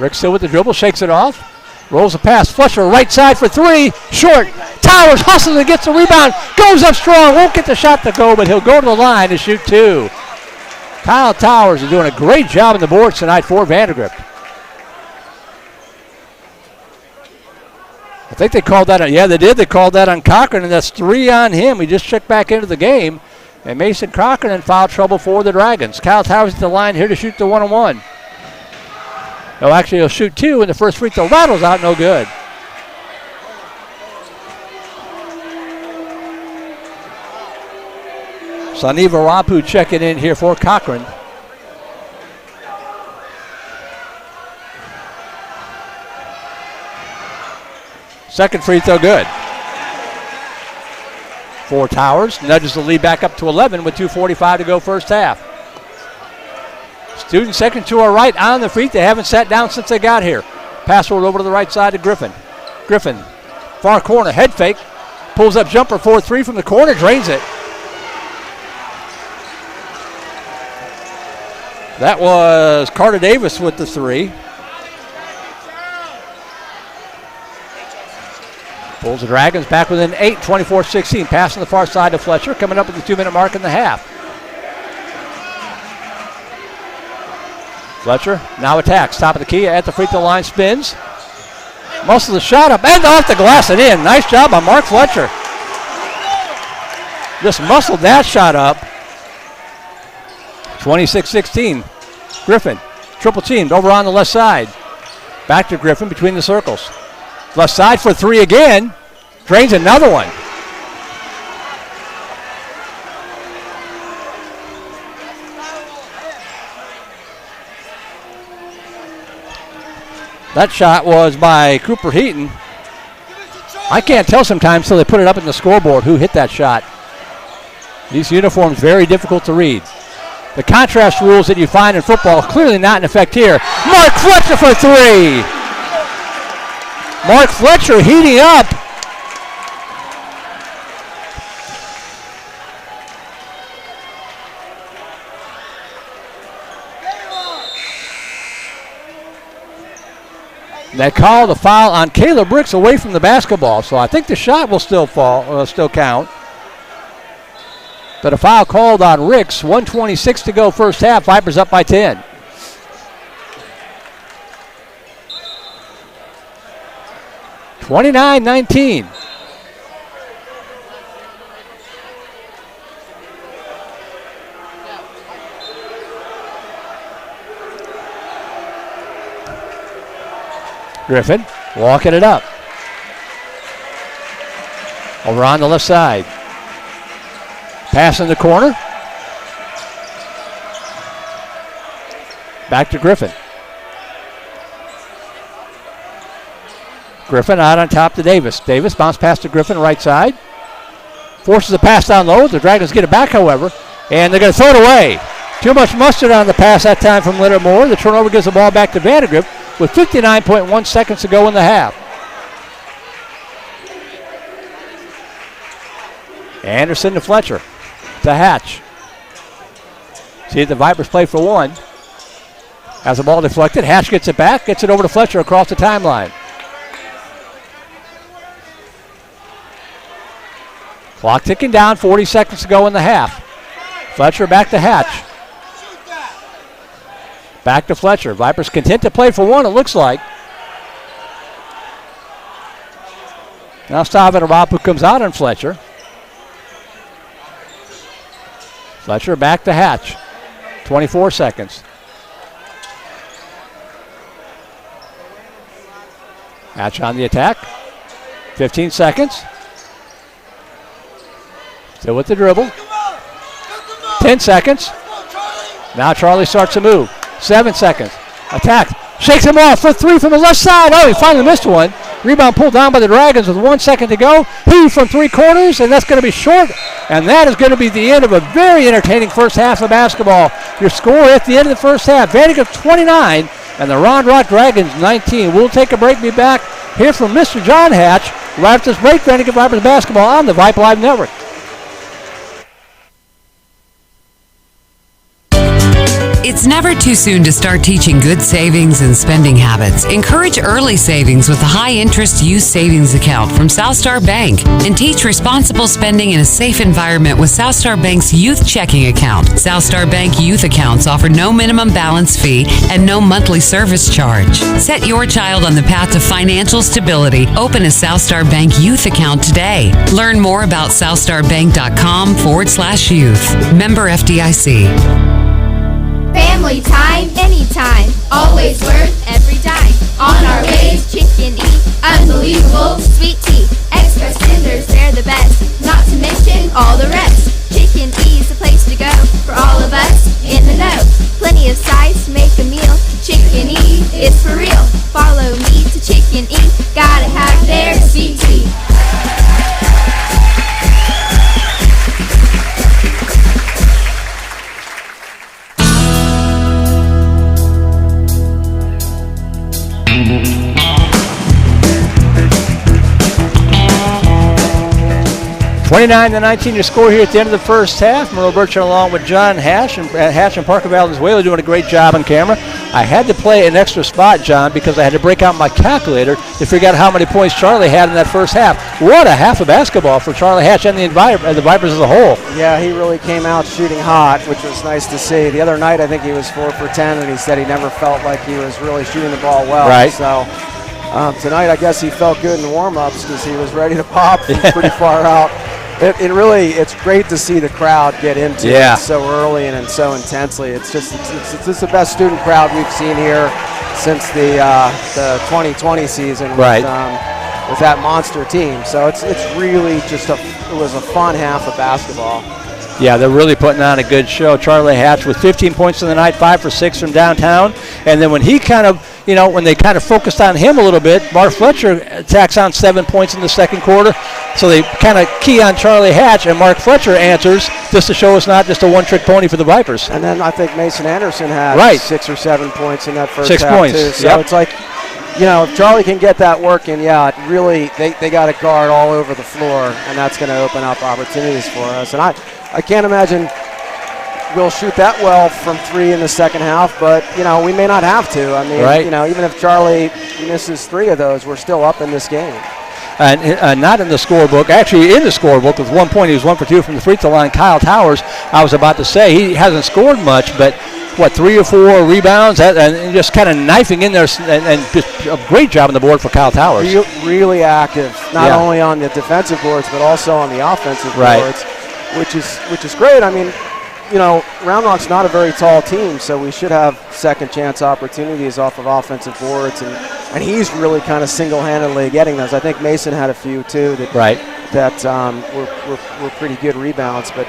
Ricks still with the dribble, shakes it off. Rolls a pass. Fletcher right side for three. Short. Towers hustles and gets the rebound. Goes up strong. Won't get the shot to go, but he'll go to the line to shoot two. Kyle Towers is doing a great job on the boards tonight for Vandegrift. I think they called that. Yeah, they did. They called that on Cochran, and that's 3 on him. He just checked back into the game. And Mason Cochran in foul trouble for the Dragons. Kyle Towers at the line here to shoot the 1-on-1. No, actually, he'll shoot 2, and the first free throw rattles out, no good. Saniva Rapu checking in here for Cochran. Second free throw good. For Towers, nudges the lead back up to 11 with 2:45 to go first half. Student second to our right on the feet. They haven't sat down since they got here. Pass rolled over to the right side to Griffin. Griffin, far corner, head fake. Pulls up jumper 4-3 from the corner, drains it. That was Carter Davis with the 3. Pulls the Dragons back within 8, 24-16. Pass on the far side to Fletcher, coming up at the 2-minute mark in the half. Fletcher now attacks. Top of the key at the free throw line, spins. Muscles the shot up and off the glass and in. Nice job by Mark Fletcher. Just muscled that shot up. 26-16. Griffin, triple teamed over on the left side. Back to Griffin between the circles. Left side for 3 again. Drains another one. That shot was by Cooper Heaton. I can't tell sometimes till they put it up in the scoreboard who hit that shot. These uniforms very difficult to read. The contrast rules that you find in football clearly not in effect here. Mark Fletcher for 3. Mark Fletcher heating up. They call the foul on Caleb Ricks away from the basketball, so I think the shot will still count. But a foul called on Ricks. 1:26 to go first half. Vipers up by 10. (29-19). Griffin walking it up. Over on the left side. Pass in the corner. Back to Griffin. Griffin out on top to Davis. Davis bounce pass to Griffin, right side. Forces a pass down low. The Dragons get it back, however, and they're going to throw it away. Too much mustard on the pass that time from Leonard Moore. The turnover gives the ball back to Vandegrift with 59.1 seconds to go in the half. Anderson to Fletcher. To Hatch. See if the Vipers play for one. Has the ball deflected. Hatch gets it back. Gets it over to Fletcher across the timeline. Clock ticking down. 40 seconds to go in the half. Fletcher back to Hatch. Back to Fletcher. Vipers content to play for one, it looks like. Now Stavitarapu comes out on Fletcher. Fletcher back to Hatch. 24 seconds. Hatch on the attack. 15 seconds. Still with the dribble. 10 seconds. Now Charlie starts to move. 7 seconds. Attack. Shakes him off. For three from the left side. Oh, he finally missed one. Rebound pulled down by the Dragons with 1 second to go. He from three corners, and that's going to be short. And that is going to be the end of a very entertaining first half of basketball. Your score at the end of the first half, Vandegrift 29 and the Round Rock Dragons 19. We'll take a break. Be back here from Mr. John Hatch right after this break. Vandegrift Vipers basketball on the Vype Live Network. It's never too soon to start teaching good savings and spending habits. Encourage early savings with a high-interest youth savings account from Southstar Bank and teach responsible spending in a safe environment with Southstar Bank's youth checking account. Southstar Bank youth accounts offer no minimum balance fee and no monthly service charge. Set your child on the path to financial stability. Open a Southstar Bank youth account today. Learn more about southstarbank.com/youth. Member FDIC. Family time, anytime, always worth every dime. On our ways, chicken eat, unbelievable sweet tea. Express tenders, they're the best, not to mention all the rest. Chicken E's the place to go for all of us in the know. Plenty of size to make a meal. Chicken E is for real. Follow me to Chicken E, gotta have their sweet tea. 29-19 to score here at the end of the first half. Merle Bertrand along with John Hatch and Parker Valenzuela doing a great job on camera. I had to play an extra spot, John, because I had to break out my calculator to figure out how many points Charlie had in that first half. What a half of basketball for Charlie Hatch and the Vipers as a whole. Yeah, he really came out shooting hot, which was nice to see. The other night, I think he was 4 for 10, and he said he never felt like he was really shooting the ball well. Right. So tonight, I guess he felt good in warm-ups because he was ready to pop from pretty far out. It's great to see the crowd get into it so early and so intensely. It's just the best student crowd we've seen here since the 2020 season with that monster team. So it's really just it was a fun half of basketball. Yeah, they're really putting on a good show. Charlie Hatch with 15 points in the night, 5 for 6 from downtown. And then when he when they kind of focused on him a little bit, Mark Fletcher tacks on 7 points in the second quarter. So they kind of key on Charlie Hatch, and Mark Fletcher answers just to show it's not just a one-trick pony for the Vipers. And then I think Mason Anderson had 6 or 7 points in that first half. 6 points. Too. So it's like, if Charlie can get that working, it really, they got a guard all over the floor, and that's going to open up opportunities for us. And I can't imagine we'll shoot that well from 3 in the second half, but, we may not have to. I mean, even if Charlie misses 3 of those, we're still up in this game. And not in the scorebook. Actually, in the scorebook with 1 point, he was 1 for 2 from the free throw line. Kyle Towers, I was about to say, he hasn't scored much, but 3 or 4 rebounds and just kind of knifing in there and just a great job on the board for Kyle Towers. Really active, not only on the defensive boards, but also on the offensive boards, which is great. I mean, Round Rock's not a very tall team, so we should have second chance opportunities off of offensive boards, and he's really kind of single-handedly getting those. I think Mason had a few too that were pretty good rebounds, but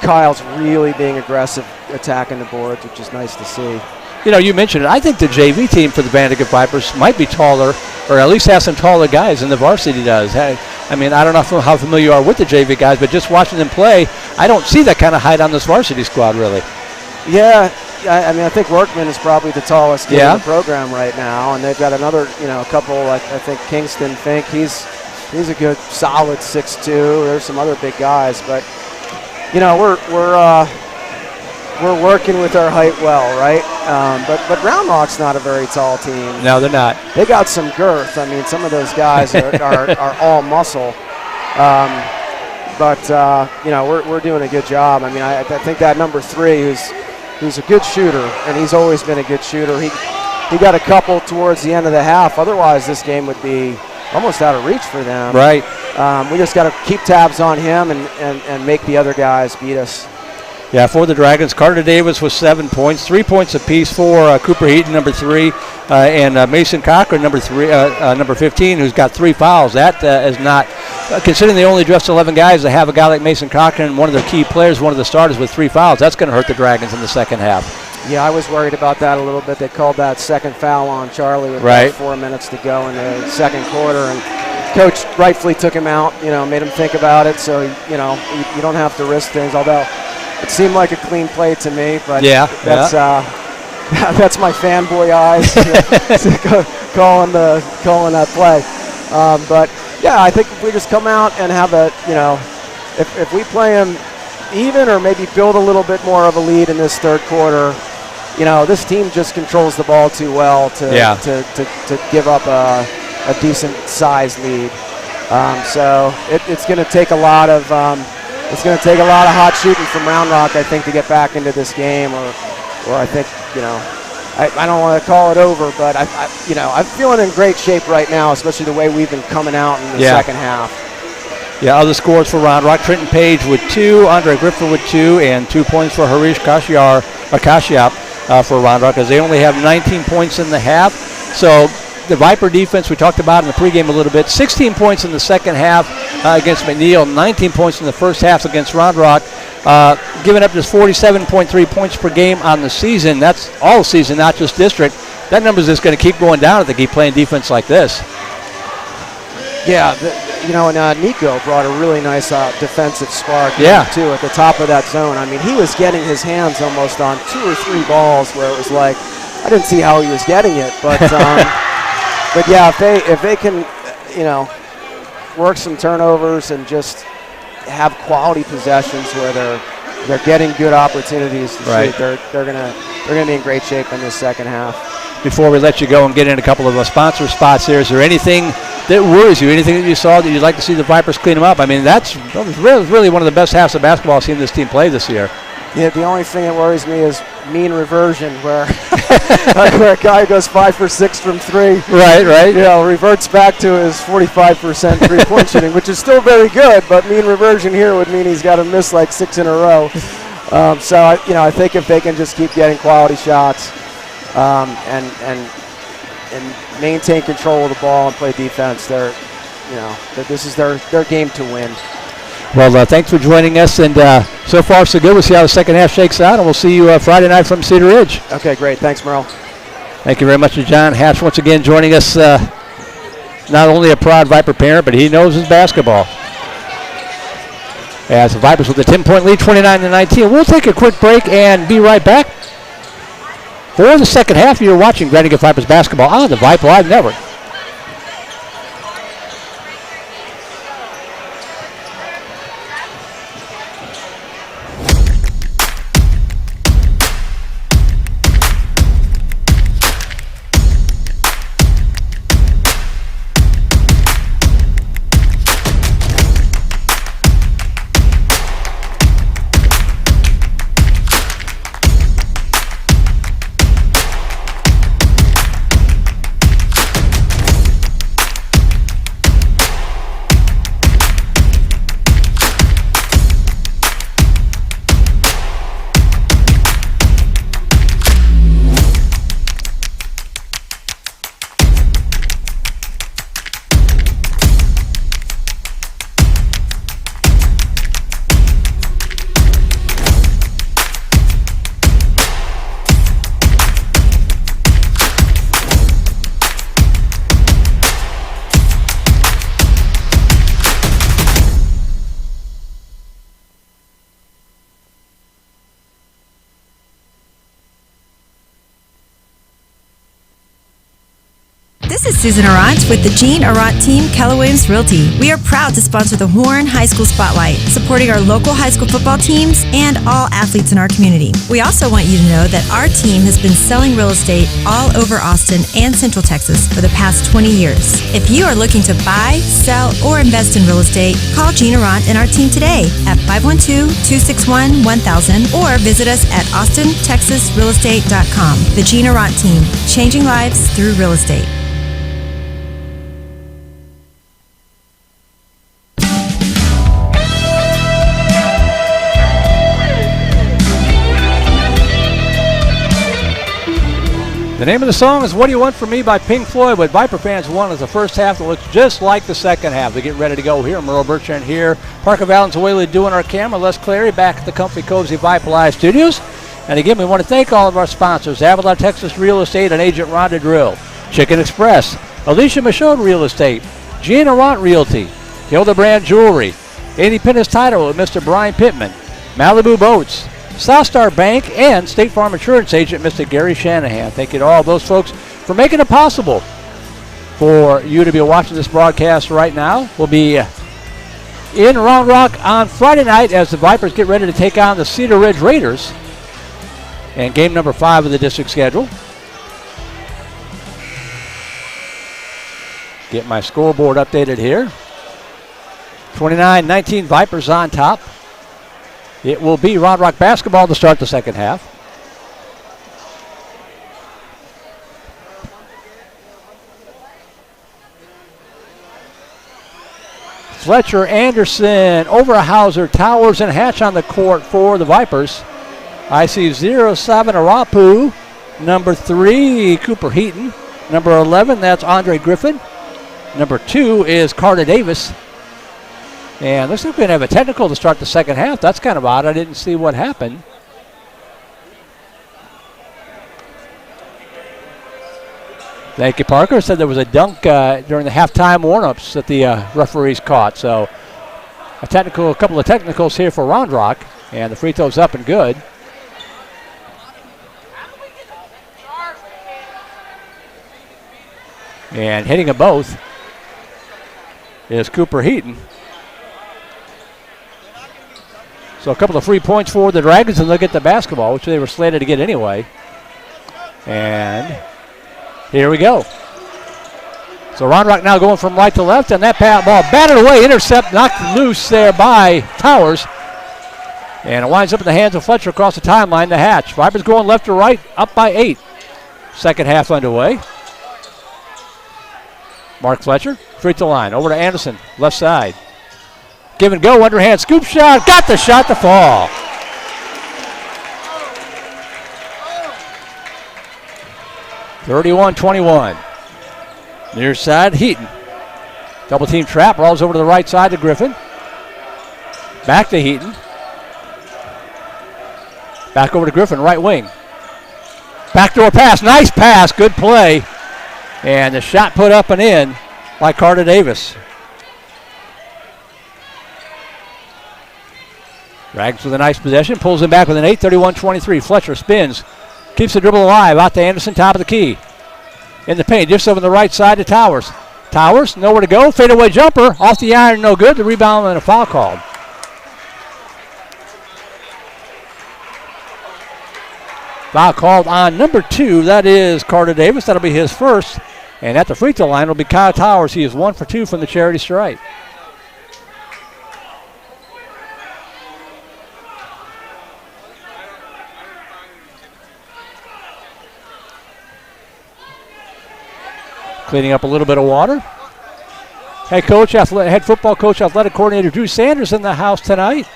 Kyle's really being aggressive attacking the boards, which is nice to see. You mentioned it. I think the JV team for the Vandegrift Vipers might be taller, or at least have some taller guys than the varsity does. I mean, I don't know how familiar you are with the JV guys, but just watching them play, I don't see that kind of height on this varsity squad, really. Yeah, I mean, I think Workman is probably the tallest kid in the program right now, and they've got another, a couple, like I think Kingston Fink, he's a good solid 6'2". There's some other big guys, but we're working with our height well, right? But Round Rock's not a very tall team. No, they're not. They got some girth. I mean, some of those guys are all muscle. But we're doing a good job. I mean, I think that number 3, who's a good shooter, and he's always been a good shooter. He got a couple towards the end of the half. Otherwise, this game would be almost out of reach for them. Right. We just got to keep tabs on him and make the other guys beat us. Yeah, for the Dragons, Carter Davis with 7 points, 3 points apiece for Cooper Heaton, number 3, and Mason Cochran, number 15, who's got 3 fouls. That is not, considering they only dressed 11 guys, to have a guy like Mason Cochran, one of their key players, one of the starters, with 3 fouls. That's going to hurt the Dragons in the second half. Yeah, I was worried about that a little bit. They called that second foul on Charlie with about 4 minutes to go in the second quarter, and Coach rightfully took him out, made him think about it, so, you don't have to risk things, although it seemed like a clean play to me, but that's my fanboy eyes calling that play. But yeah, I think if we just come out and have if we play them even or maybe build a little bit more of a lead in this third quarter, this team just controls the ball too well to give up a decent sized lead. So it's going to take a lot of. It's going to take a lot of hot shooting from Round Rock, I think, to get back into this game, or I think, I don't want to call it over, but I'm feeling in great shape right now, especially the way we've been coming out in the second half. Yeah, other scores for Round Rock: Trenton Page with 2, Andre Griffer with 2, and 2 points for Harish Kashyap for Round Rock, as they only have 19 points in the half. So the Viper defense we talked about in the pregame a little bit, 16 points in the second half against McNeil, 19 points in the first half against Round Rock, giving up just 47.3 points per game on the season. That's all season, not just district. That number is just going to keep going down if they keep playing defense like this. Yeah, and Nico brought a really nice defensive spark too at the top of that zone. I mean, he was getting his hands almost on 2 or 3 balls where it was like, I didn't see how he was getting it, but but yeah, if they can, work some turnovers and just have quality possessions where they're getting good opportunities to shoot, they're gonna be in great shape in this second half. Before we let you go and get in a couple of sponsor spots here, is there anything that worries you? Anything that you saw that you'd like to see the Vipers clean them up? I mean, that was really one of the best halves of basketball I've seen this team play this year. Yeah, the only thing that worries me is mean reversion, where where a guy goes 5 for 6 from 3. Right. Reverts back to his 45% three-point shooting, which is still very good, but mean reversion here would mean he's got to miss like 6 in a row. So I think if they can just keep getting quality shots and maintain control of the ball and play defense, this is their game to win. Well, thanks for joining us, and so far so good. We'll see how the second half shakes out, and we'll see you Friday night from Cedar Ridge. Okay, great. Thanks, Merle. Thank you very much to John Hatch once again joining us. Not only a proud Viper parent, but he knows his basketball. As the Vipers with a 10-point lead, 29-19. We'll take a quick break and be right back. For the second half, you're watching Vandegrift Vipers basketball on the Vype Live Network. This is Susan Arant with the Jean Arant Team, Keller Williams Realty. We are proud to sponsor the Horn High School Spotlight, supporting our local high school football teams and all athletes in our community. We also want you to know that our team has been selling real estate all over Austin and Central Texas for the past 20 years. If you are looking to buy, sell, or invest in real estate, call Jean Arant and our team today at 512-261-1000 or visit us at austintexasrealestate.com. The Jean Arant Team, changing lives through real estate. The name of the song is What Do You Want From Me by Pink Floyd. What Viper fans want is the first half that looks just like the second half. They get ready to go here. Merle Bertrand here. Parker Valenzuela doing our camera. Les Clary back at the comfy, cozy Vype Live studios. And again, we want to thank all of our sponsors. Avalar Texas Real Estate and Agent Rhonda Drill. Chicken Express. Alicia Michaud Real Estate. Jean Arant Realty. Hildebrand Jewelry. Independence Title with Mr. Brian Pittman. Malibu Boats. Southstar Bank, and State Farm Insurance Agent, Mr. Gary Shanahan. Thank you to all those folks for making it possible for you to be watching this broadcast right now. We'll be in Round Rock on Friday night as the Vipers get ready to take on the Cedar Ridge Raiders and game number 5 of the district schedule. Get my scoreboard updated here. 29-19 Vipers on top. It will be Round Rock basketball to start the second half. Fletcher, Anderson, Overhauser, Towers, and Hatch on the court for the Vipers. I see 07 Arapu. Number 3, Cooper Heaton. Number 11, that's Andre Griffin. Number 2 is Carter Davis. And looks like we're going to have a technical to start the second half. That's kind of odd. I didn't see what happened. Thank you, Parker. Said there was a dunk during the halftime warm-ups that the referees caught. So a couple of technicals here for Round Rock. And the free throw's up and good. And hitting them both is Cooper Heaton. So a couple of free points for the Dragons, and they'll get the basketball, which they were slated to get anyway. And here we go. So Round Rock now going from right to left, and that ball batted away, intercept, knocked loose there by Towers. And it winds up in the hands of Fletcher across the timeline, the Hatch. Vipers going left to right, up by 8. Second half underway. Mark Fletcher, free throw line, over to Anderson, left side. Give and go, underhand scoop shot. Got the shot to fall. (31-21). Near side, Heaton. Double team trap, rolls over to the right side to Griffin. Back to Heaton. Back over to Griffin, right wing. Backdoor pass, nice pass, good play. And the shot put up and in by Carter Davis. Dragons with a nice possession, pulls him back with an 8, 31-23. Fletcher spins, keeps the dribble alive, out to Anderson, top of the key. In the paint, just over the right side to Towers. Towers, nowhere to go, fadeaway jumper, off the iron, no good. The rebound and a foul called. Foul called on number 2, that is Carter Davis. That'll be his first. And at the free throw line will be Kyle Towers. He is 1 for 2 from the charity stripe. Cleaning up a little bit of water. Head football coach, athletic coordinator Drew Sanders in the house tonight.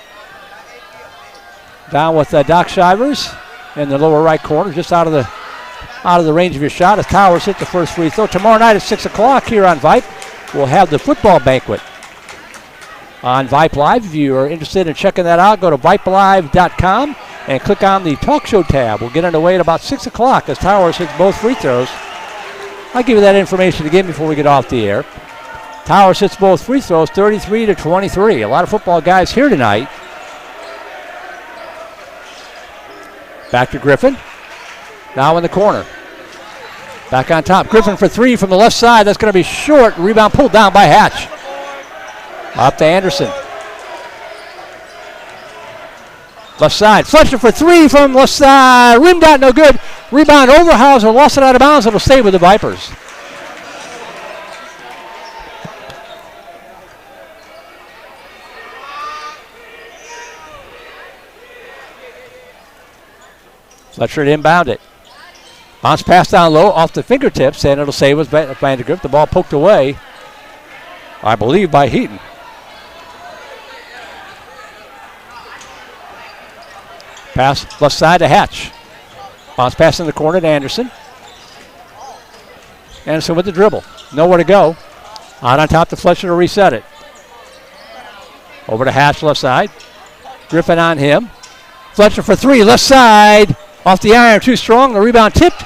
Down with Doc Shivers in the lower right corner, just out of the range of your shot as Towers hit the first free throw. Tomorrow night at 6 o'clock here on Vype, we'll have the football banquet on Vype Live. If you are interested in checking that out, go to VypeLive.com and click on the talk show tab. We'll get underway at about 6 o'clock as Towers hits both free throws. I'll give you that information again before we get off the air. Towers hits both free throws, 33-23. A lot of football guys here tonight. Back to Griffin. Now in the corner. Back on top. Griffin for three from the left side. That's going to be short. Rebound pulled down by Hatch. Up to Anderson. Left side. Fletcher for three from left side. Rim dot no good. Rebound Overhauser. Lost it out of bounds. It'll stay with the Vipers. Fletcher inbound it. Bounce pass down low off the fingertips, and it'll stay with Vandegrift. The ball poked away, I believe, by Heaton. Pass left side to Hatch. Bounce pass in the corner to Anderson. Anderson with the dribble. Nowhere to go. Out on top to Fletcher to reset it. Over to Hatch left side. Griffin on him. Fletcher for three, left side. Off the iron, too strong. The rebound tipped.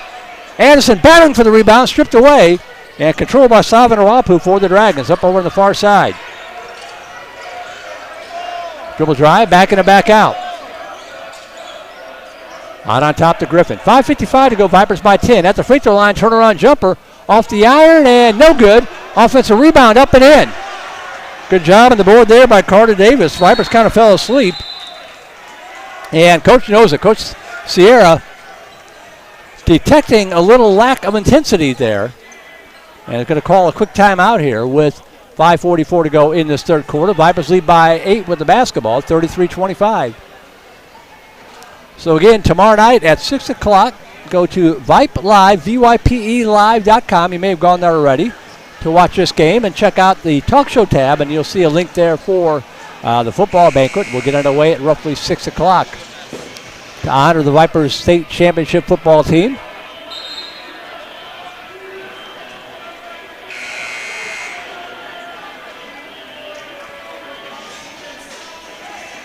Anderson battling for the rebound, stripped away, and controlled by Salvin Arapu for the Dragons, up over on the far side. Dribble drive, back in and back out. Out on top to Griffin. 5:55 to go, Vipers by 10. At the free throw line, turnaround jumper off the iron, and no good. Offensive rebound up and in. Good job on the board there by Carter Davis. Vipers kind of fell asleep. And Coach knows it. Coach Sierra detecting a little lack of intensity there. And is going to call a quick timeout here with 5:44 to go in this third quarter. Vipers lead by 8 with the basketball, 33-25. So again, tomorrow night at 6 o'clock, go to Vype Live, VYPElive.com. You may have gone there already to watch this game and check out the talk show tab, and you'll see a link there for the football banquet. We'll get underway at roughly 6 o'clock to honor the Vipers State Championship football team.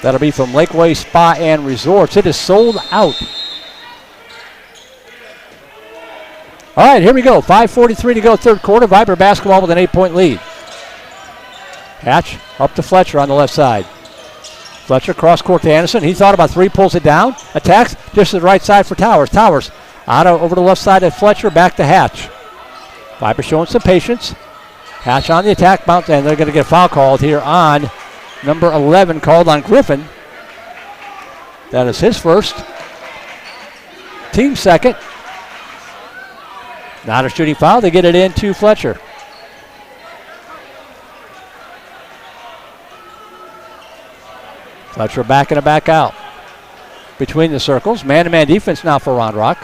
That'll be from Lakeway Spa and Resorts. It is sold out. All right, here we go. 5:43 to go, third quarter. Viper basketball with an 8-point lead. Hatch up to Fletcher on the left side. Fletcher cross court to Anderson. He thought about three, pulls it down. Attacks just to the right side for Towers. Towers out over the left side of Fletcher, back to Hatch. Viper showing some patience. Hatch on the attack, bounce, and they're going to get a foul called here on number 11, called on Griffin. That is his first. Team second. Not a shooting foul. They get it into Fletcher. Fletcher back and a back out. Between the circles. Man-to-man defense now for Round Rock.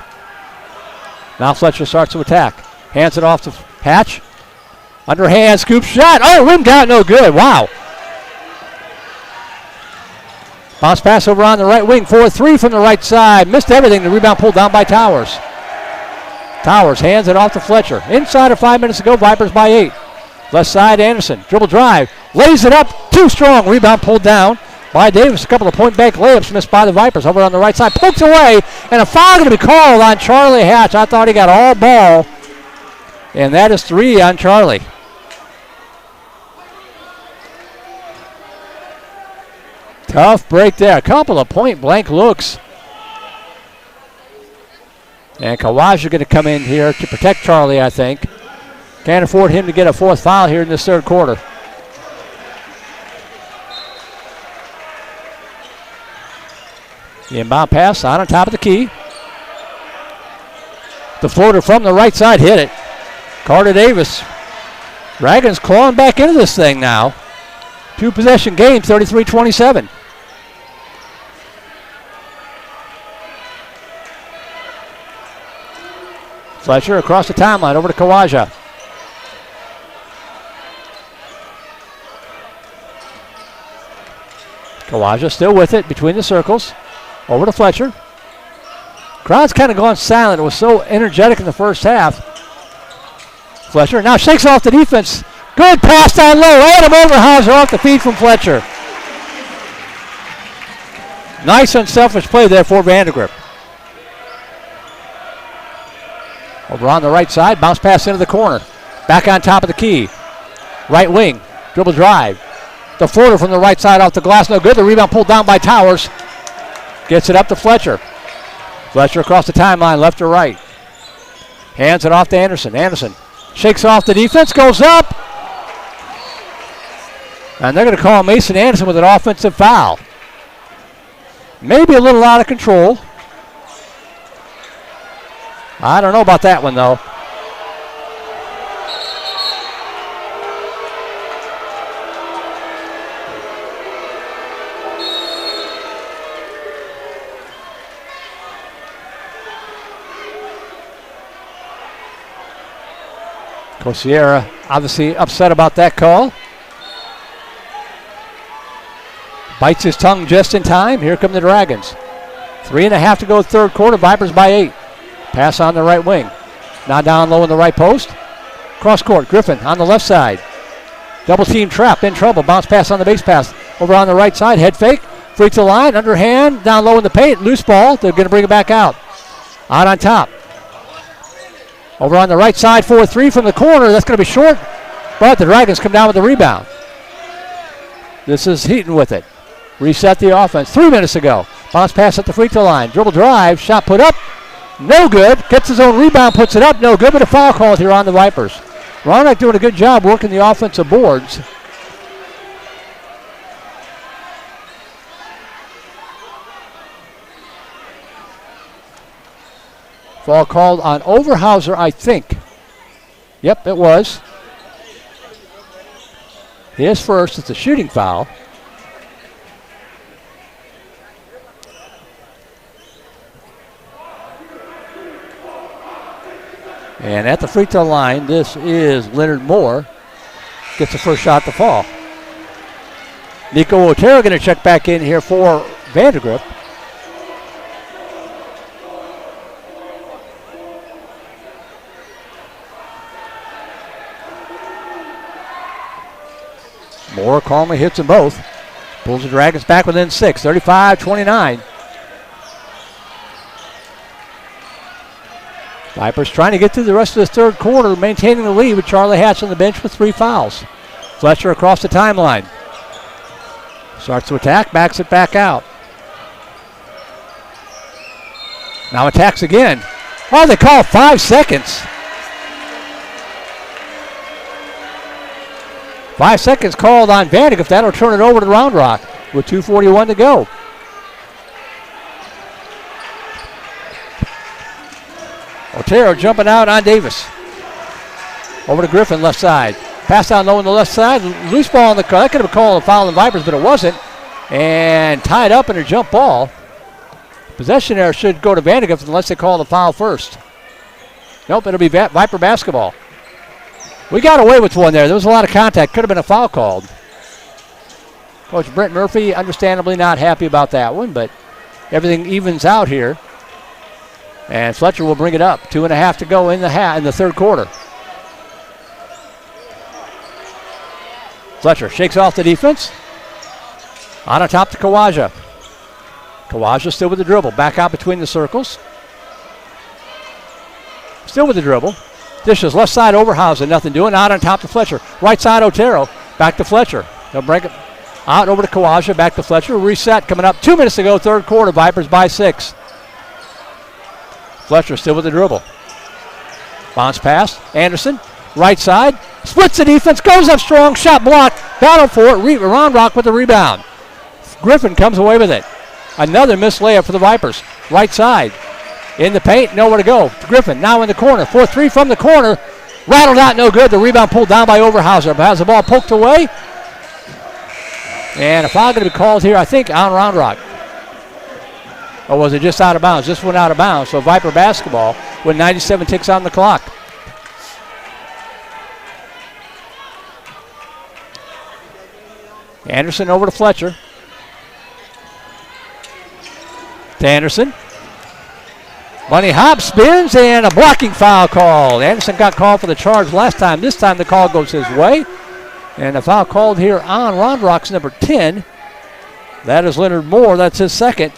Now Fletcher starts to attack. Hands it off to Hatch. Underhand scoop shot. Oh, rimmed out, no good. Wow. Bounce pass over on the right wing. 4-3 from the right side. Missed everything. The rebound pulled down by Towers. Towers hands it off to Fletcher. Inside of 5 minutes to go. Vipers by 8. Left side, Anderson. Dribble drive. Lays it up. Too strong. Rebound pulled down by Davis. A couple of point-blank layups missed by the Vipers. Over on the right side. Poked away. And a foul going to be called on Charlie Hatch. I thought he got all ball. And that is 3 on Charlie. Tough break there. A couple of point-blank looks. And Kawaja going to come in here to protect Charlie, I think. Can't afford him to get a fourth foul here in this third quarter. The inbound pass out on top of the key. The floater from the right side hit it. Carter Davis. Dragons clawing back into this thing now. 2-possession game, 33-27. Fletcher across the timeline over to Kawaja. Kawaja still with it between the circles. Over to Fletcher. Crowd's kind of gone silent. It was so energetic in the first half. Fletcher now shakes off the defense. Good pass down low. Adam Overhauser off the feed from Fletcher. Nice unselfish play there for Vandegrift. Over on the right side, bounce pass into the corner. Back on top of the key. Right wing, dribble drive. The floater from the right side off the glass, no good. The rebound pulled down by Towers. Gets it up to Fletcher. Fletcher across the timeline, left to right. Hands it off to Anderson. Anderson shakes off the defense, goes up. And they're going to call Mason Anderson with an offensive foul. Maybe a little out of control. I don't know about that one, though. Sierra obviously upset about that call. Bites his tongue just in time. Here come the Dragons. 3.5 to go third quarter. Vipers by 8. Pass on the right wing. Now down low in the right post. Cross court. Griffin on the left side. Double team trap. In trouble. Bounce pass on the base pass. Over on the right side. Head fake. Free to line. Underhand. Down low in the paint. Loose ball. They're going to bring it back out. Out on top. Over on the right side, 4-3 from the corner. That's going to be short, but the Dragons come down with the rebound. This is Heaton with it. Reset the offense. 3 minutes ago. Bounce pass at the free throw line. Dribble drive. Shot put up. No good. Gets his own rebound, puts it up. No good, but a foul call here on the Vipers. Roanoke doing a good job working the offensive boards. Foul called on Overhauser, I think. Yep, it was. His first. It's a shooting foul. And at the free throw line, this is Leonard Moore. Gets the first shot to fall. Nico Otero going to check back in here for Vandegrift. Moore calmly hits them both. Pulls the Dragons back within 6, 35-29. Vipers trying to get through the rest of this third quarter, maintaining the lead with Charlie Hatch on the bench with 3 fouls. Fletcher across the timeline. Starts to attack, backs it back out. Now attacks again. Oh, they call 5 seconds. 5 seconds called on Vandegrift. That'll turn it over to Round Rock with 2:41 to go. Otero jumping out on Davis. Over to Griffin, left side. Pass down low on the left side. Loose ball on the car. That could have been called a foul on Vipers, but it wasn't. And tied up in a jump ball. Possession there should go to Vandegrift unless they call the foul first. Nope, it'll be Viper basketball. We got away with one there. There was a lot of contact. Could have been a foul called. Coach Brent Murphy, understandably not happy about that one, but everything evens out here. And Fletcher will bring it up. 2.5 to go in the third quarter. Fletcher shakes off the defense. On top to Kawaja. Kawaja still with the dribble. Back out between the circles. Still with the dribble. Dishes left side Overhausen, nothing doing. Out on top to Fletcher. Right side Otero. Back to Fletcher. They'll break it out over to Kawaja. Back to Fletcher. Reset coming up. 2 minutes to go. Third quarter. Vipers by 6. Fletcher still with the dribble. Bounce pass. Anderson. Right side. Splits the defense. Goes up strong. Shot blocked. Battle for it. Round Rock with the rebound. Griffin comes away with it. Another missed layup for the Vipers. Right side. In the paint, nowhere to go. Griffin now in the corner. 4-3 from the corner. Rattled out, no good. The rebound pulled down by Overhauser. But has the ball poked away. And a foul going to be called here, I think, on Round Rock. Or was it just out of bounds? This went out of bounds. So Viper basketball with 97 ticks on the clock. Anderson over to Fletcher. To Anderson. Bunny hop spins and a blocking foul called. Anderson got called for the charge last time. This time the call goes his way. And a foul called here on Round Rock's number 10. That is Leonard Moore. That's his second.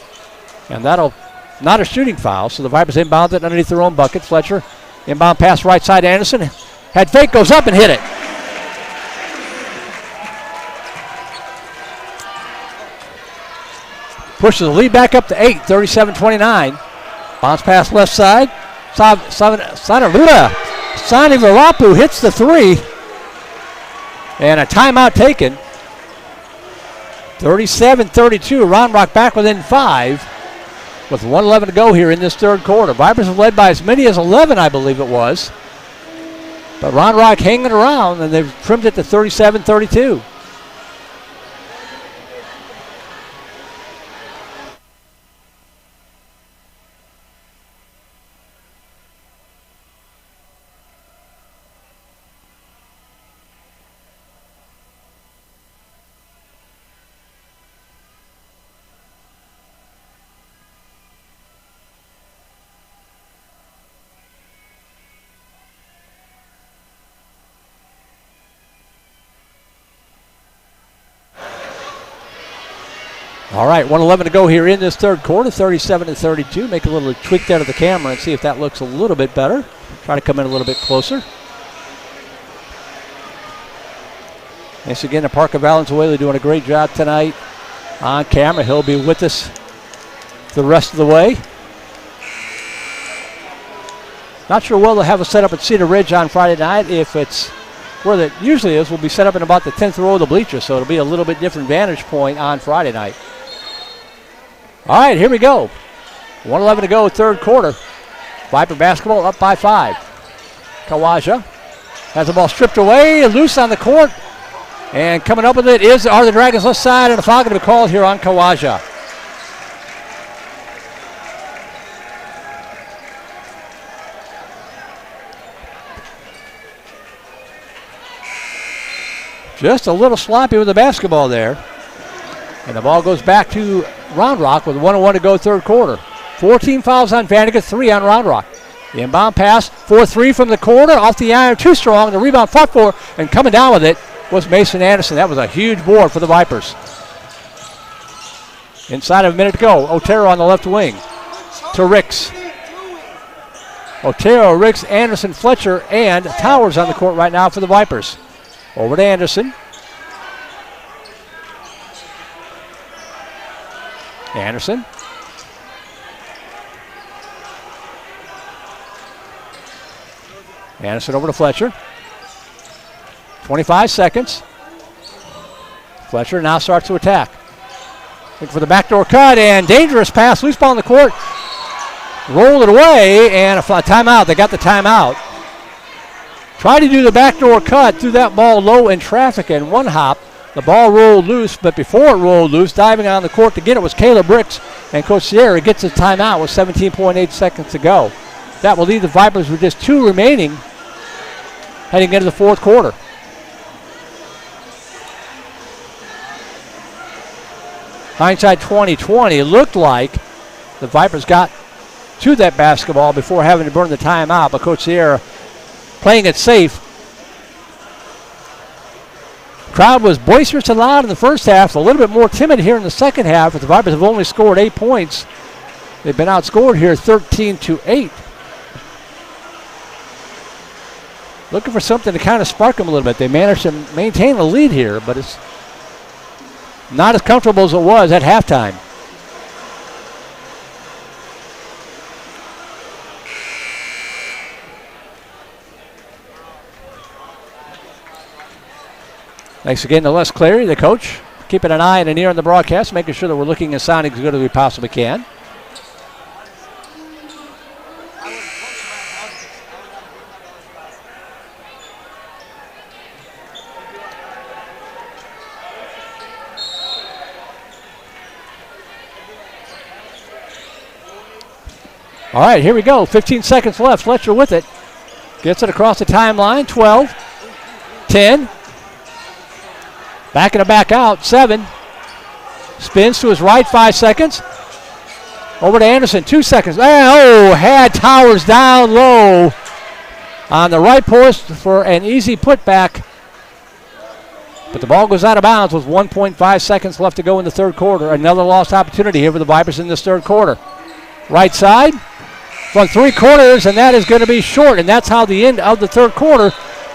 And that'll not a shooting foul. So the Vipers inbound it underneath their own bucket. Fletcher inbound pass right side to Anderson. Head fake, goes up and hit it. Pushes the lead back up to 8, 37-29. Bounce pass left side. Sani Valapu hits the three. And a timeout taken. 37-32. Round Rock back within 5 with 1:11 to go here in this third quarter. Vipers have led by as many as 11, I believe it was. But Round Rock hanging around, and they've trimmed it to 37-32. All right, 1:11 to go here in this third quarter, 37-32. Make a little tweak there to the camera and see if that looks a little bit better. Try to come in a little bit closer. Once again, Parker Valenzuela doing a great job tonight on camera. He'll be with us the rest of the way. Not sure where they'll have us set up at Cedar Ridge on Friday night. If it's where it usually is, we'll be set up in about the 10th row of the bleachers, so it'll be a little bit different vantage point on Friday night. All right, here we go. 1:11 to go, third quarter. Viper basketball up by 5. Kawaja has the ball stripped away, loose on the court. And coming up with it are the Dragons left side, and a foul going to be called here on Kawaja. Just a little sloppy with the basketball there. And the ball goes back to Round Rock with 1:01 to go third quarter. 14 fouls on Vandegrift, 3 on Round Rock. The inbound pass, 4-3 from the corner, off the iron, too strong. The rebound fought for, and coming down with it was Mason Anderson. That was a huge board for the Vipers. Inside of a minute to go, Otero on the left wing to Ricks. Otero, Ricks, Anderson, Fletcher, and Towers on the court right now for the Vipers. Over to Anderson. Anderson. Anderson over to Fletcher. 25 seconds. Fletcher now starts to attack. Looking for the backdoor cut, and dangerous pass. Loose ball on the court. Rolled it away, and a timeout. They got the timeout. Tried to do the backdoor cut, threw that ball low in traffic, and one hop. The ball rolled loose, but before it rolled loose, diving on the court to get it was Caleb Ricks, and Coach Sierra gets his timeout with 17.8 seconds to go. That will leave the Vipers with just 2 remaining heading into the fourth quarter. Hindsight 2020, it looked like the Vipers got to that basketball before having to burn the timeout, but Coach Sierra playing it safe. Crowd was boisterous and loud in the first half, a little bit more timid here in the second half, but the Vipers have only scored 8 points. They've been outscored here 13-8. Looking for something to kind of spark them a little bit. They managed to maintain a lead here, but it's not as comfortable as it was at halftime. Thanks again to Les Cleary, the coach, keeping an eye and an ear on the broadcast, making sure that we're looking and sounding as good as we possibly can. All right, here we go. 15 seconds left. Fletcher with it. Gets it across the timeline. 12, 10. Backing it back out, 7. Spins to his right, 5 seconds. Over to Anderson, 2 seconds. Oh, had Towers down low on the right post for an easy putback. But the ball goes out of bounds with 1.5 seconds left to go in the third quarter. Another lost opportunity here for the Vipers in this third quarter. Right side, from 3/4, and that is going to be short. And that's how the end of the third quarter.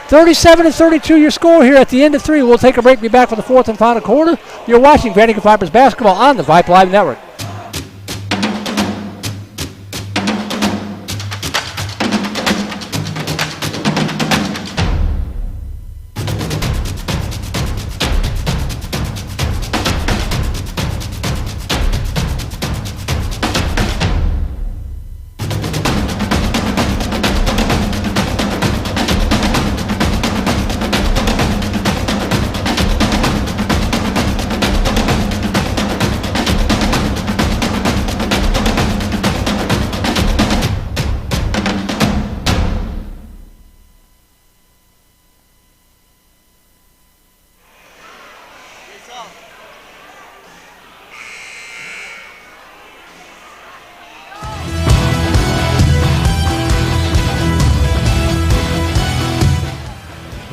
37-32 your score here at the end of 3. We'll take a break, be back for the fourth and final quarter. You're watching Vandegrift Vipers basketball on the Vype Live Network.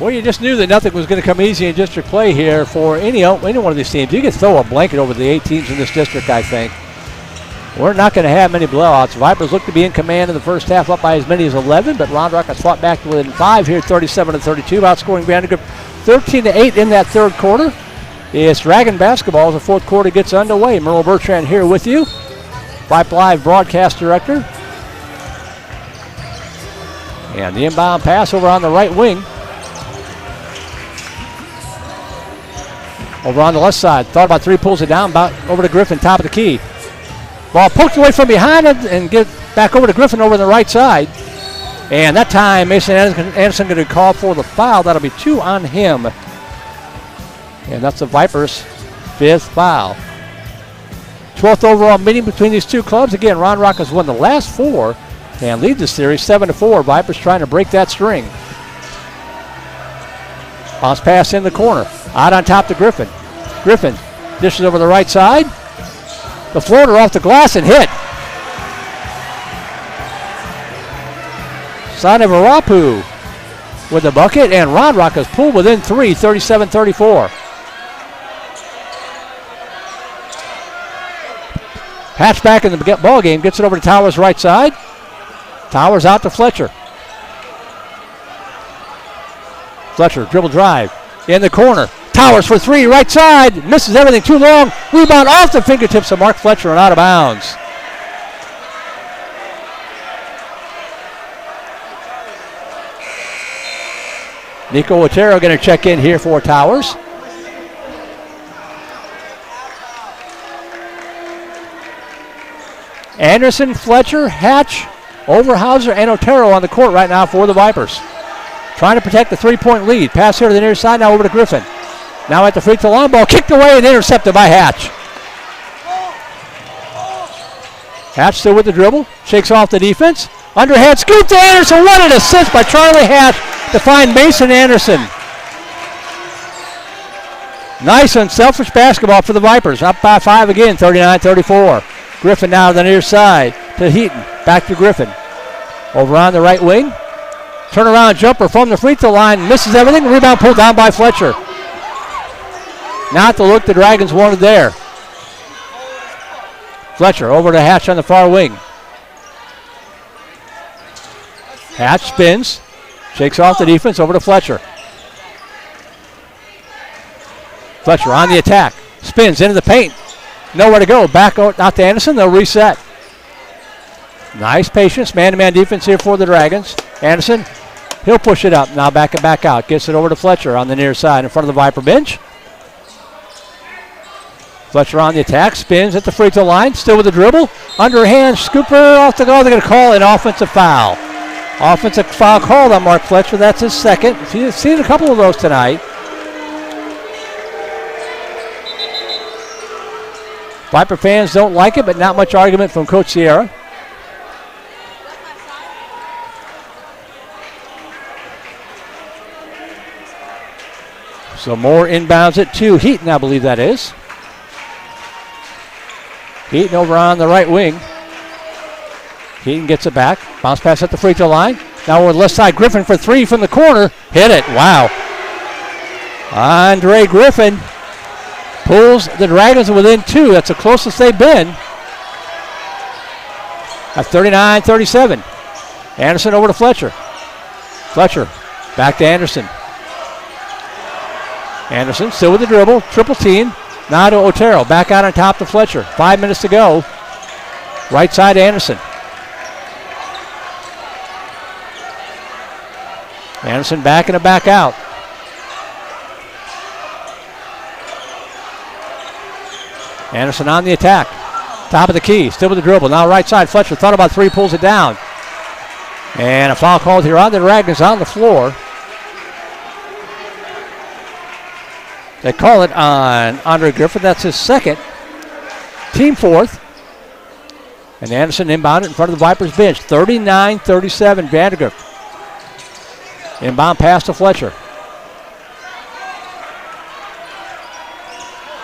Well, you just knew that nothing was going to come easy in district play here for any one of these teams. You could throw a blanket over the 8 teams in this district, I think. We're not going to have many blowouts. Vipers look to be in command in the first half, up by as many as 11, but Round Rock has fought back to within 5 here, 37-32, outscoring Vandegrift 13-8 in that third quarter. It's Dragon basketball as the fourth quarter gets underway. Merle Bertrand here with you, Vype Live broadcast director. And the inbound pass over on the right wing. Over on the left side, thought about 3, pulls it down, over to Griffin, top of the key. Ball poked away from behind it and get back over to Griffin over the right side. And that time, Mason Anderson going to call for the foul. That'll be 2 on him. And that's the Vipers' 5th foul. 12th overall meeting between these two clubs. Again, Round Rock has won the last 4 and lead the series 7-4. Vipers trying to break that string. Bounce pass in the corner. Out on top to Griffin. Griffin dishes over the right side. The floater off the glass and hit. Sanavarapu with the bucket, and Round Rock has pulled within 3, 37-34. Hatch back in the ball game, gets it over to Towers' right side. Towers out to Fletcher. Fletcher, dribble drive in the corner. Towers for 3, right side. Misses everything too long. Rebound off the fingertips of Mark Fletcher and out of bounds. Nico Otero going to check in here for Towers. Anderson, Fletcher, Hatch, Overhauser, and Otero on the court right now for the Vipers. Trying to protect the 3-point lead. Pass here to the near side, now over to Griffin. Now at the free throw line, ball kicked away and intercepted by Hatch. Hatch still with the dribble, shakes off the defense. Underhand scoop to Anderson. What an assist by Charlie Hatch to find Mason Anderson. Nice unselfish basketball for the Vipers. Up by 5 again, 39-34. Griffin now to the near side to Heaton. Back to Griffin. Over on the right wing. Turnaround jumper from the free throw line. Misses everything. Rebound pulled down by Fletcher. Not the look the Dragons wanted there. Fletcher over to Hatch on the far wing. Hatch spins. Shakes off the defense over to Fletcher. Fletcher on the attack. Spins into the paint. Nowhere to go. Back out to Anderson. They'll reset. Nice patience. Man-to-man defense here for the Dragons. Anderson, he'll push it up. Now back out. Gets it over to Fletcher on the near side in front of the Viper bench. Fletcher on the attack. Spins at the free throw line. Still with the dribble. Underhand. Scooper off the goal. They're going to call an offensive foul. Offensive foul called on Mark Fletcher. That's his second. You've seen a couple of those tonight. Viper fans don't like it, but not much argument from Coach Sierra. So Moore inbounds it to Heaton, I believe that is. Heaton over on the right wing. Heaton gets it back. Bounce pass at the free throw line. Now over the left side. Griffin for 3 from the corner. Hit it. Wow. Andre Griffin pulls the Dragons within 2. That's the closest they've been. At 39-37. Anderson over to Fletcher. Fletcher back to Anderson. Anderson still with the dribble. Triple team. Now to Otero. Back out on top to Fletcher. 5 minutes to go. Right side Anderson. Anderson back and a back out. Anderson on the attack. Top of the key. Still with the dribble. Now right side. Fletcher thought about 3. Pulls it down. And a foul called here on the Dragons on the floor. They call it on Andre Griffin. That's his second. Team 4th. And Anderson inbounded in front of the Vipers bench. 39-37 Vandegrift. Inbound pass to Fletcher.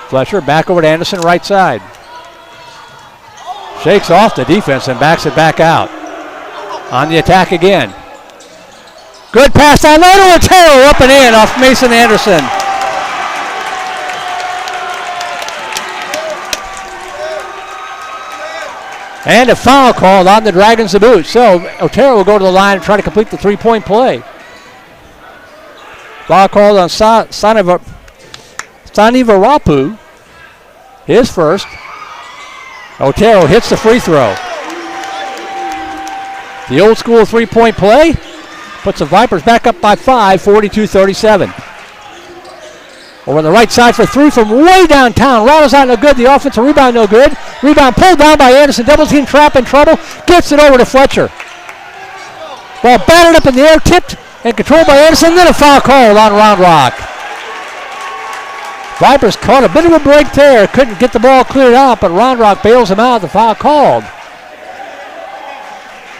Fletcher back over to Anderson, right side. Shakes off the defense and backs it back out. On the attack again. Good pass down low to Otero, up and in off Mason Anderson. And a foul called on the Dragons of boot. So Otero will go to the line and try to complete the three-point play. Foul called on Sanivarapu. His first. Otero hits the free throw. The old school three-point play puts the Vipers back up by 5, 42-37. Over on the right side for three from way downtown. Rattles out no good. The offensive rebound no good. Rebound pulled down by Anderson. Double team trap in trouble. Gets it over to Fletcher. Ball batted up in the air, tipped and controlled by Anderson. Then a foul called on Round Rock. Vipers caught a bit of a break there. Couldn't get the ball cleared out, but Round Rock bails him out. The foul called.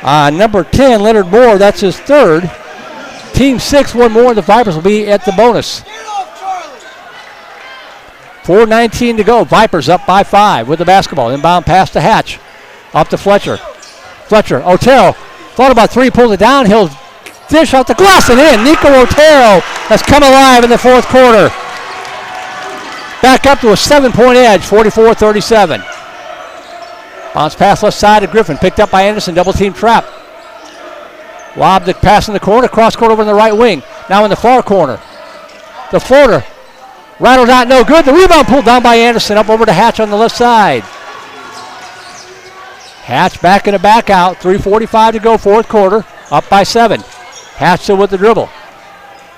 Number 10, Leonard Moore, that's his third. Team 6, one more. The Vipers will be at the bonus. 4:19 to go. Vipers up by 5 with the basketball. Inbound pass to Hatch. Up to Fletcher. Fletcher, Otero. Thought about three, pulled it down. He'll dish out the glass and in. Nico Otero has come alive in the fourth quarter. Back up to a 7-point edge, 44-37. Bounce pass left side to Griffin. Picked up by Anderson. Double team trap. Lob the pass in the corner. Cross court over in the right wing. Now in the far corner. The floater. Rattled out, no good. The rebound pulled down by Anderson. Up over to Hatch on the left side. Hatch back in a back out. 3:45 to go, fourth quarter. Up by 7. Hatch still with the dribble.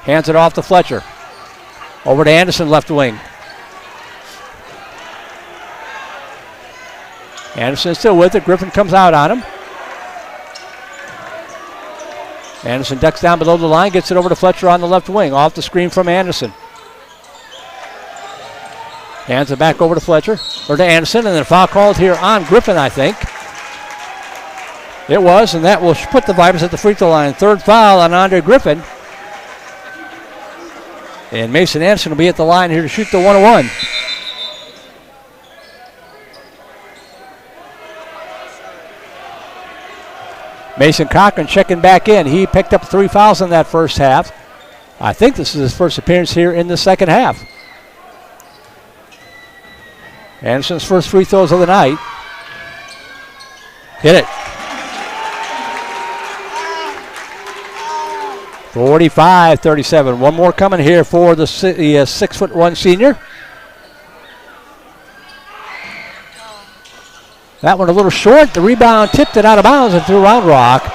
Hands it off to Fletcher. Over to Anderson, left wing. Anderson still with it. Griffin comes out on him. Anderson ducks down below the line, gets it over to Fletcher on the left wing. Off the screen from Anderson. Hands it back over to Fletcher, or to Anderson, and then a foul called here on Griffin, I think. It was, and that will put the Vipers at the free throw line. Third foul on Andre Griffin. And Mason Anderson will be at the line here to shoot the 1-1. Mason Cochran checking back in. He picked up 3 fouls in that first half. I think this is his first appearance here in the second half. Anderson's first free throws of the night. Hit it. 45-37. One more coming here for the 6'1" senior. That one a little short. The rebound tipped it out of bounds and through Round Rock.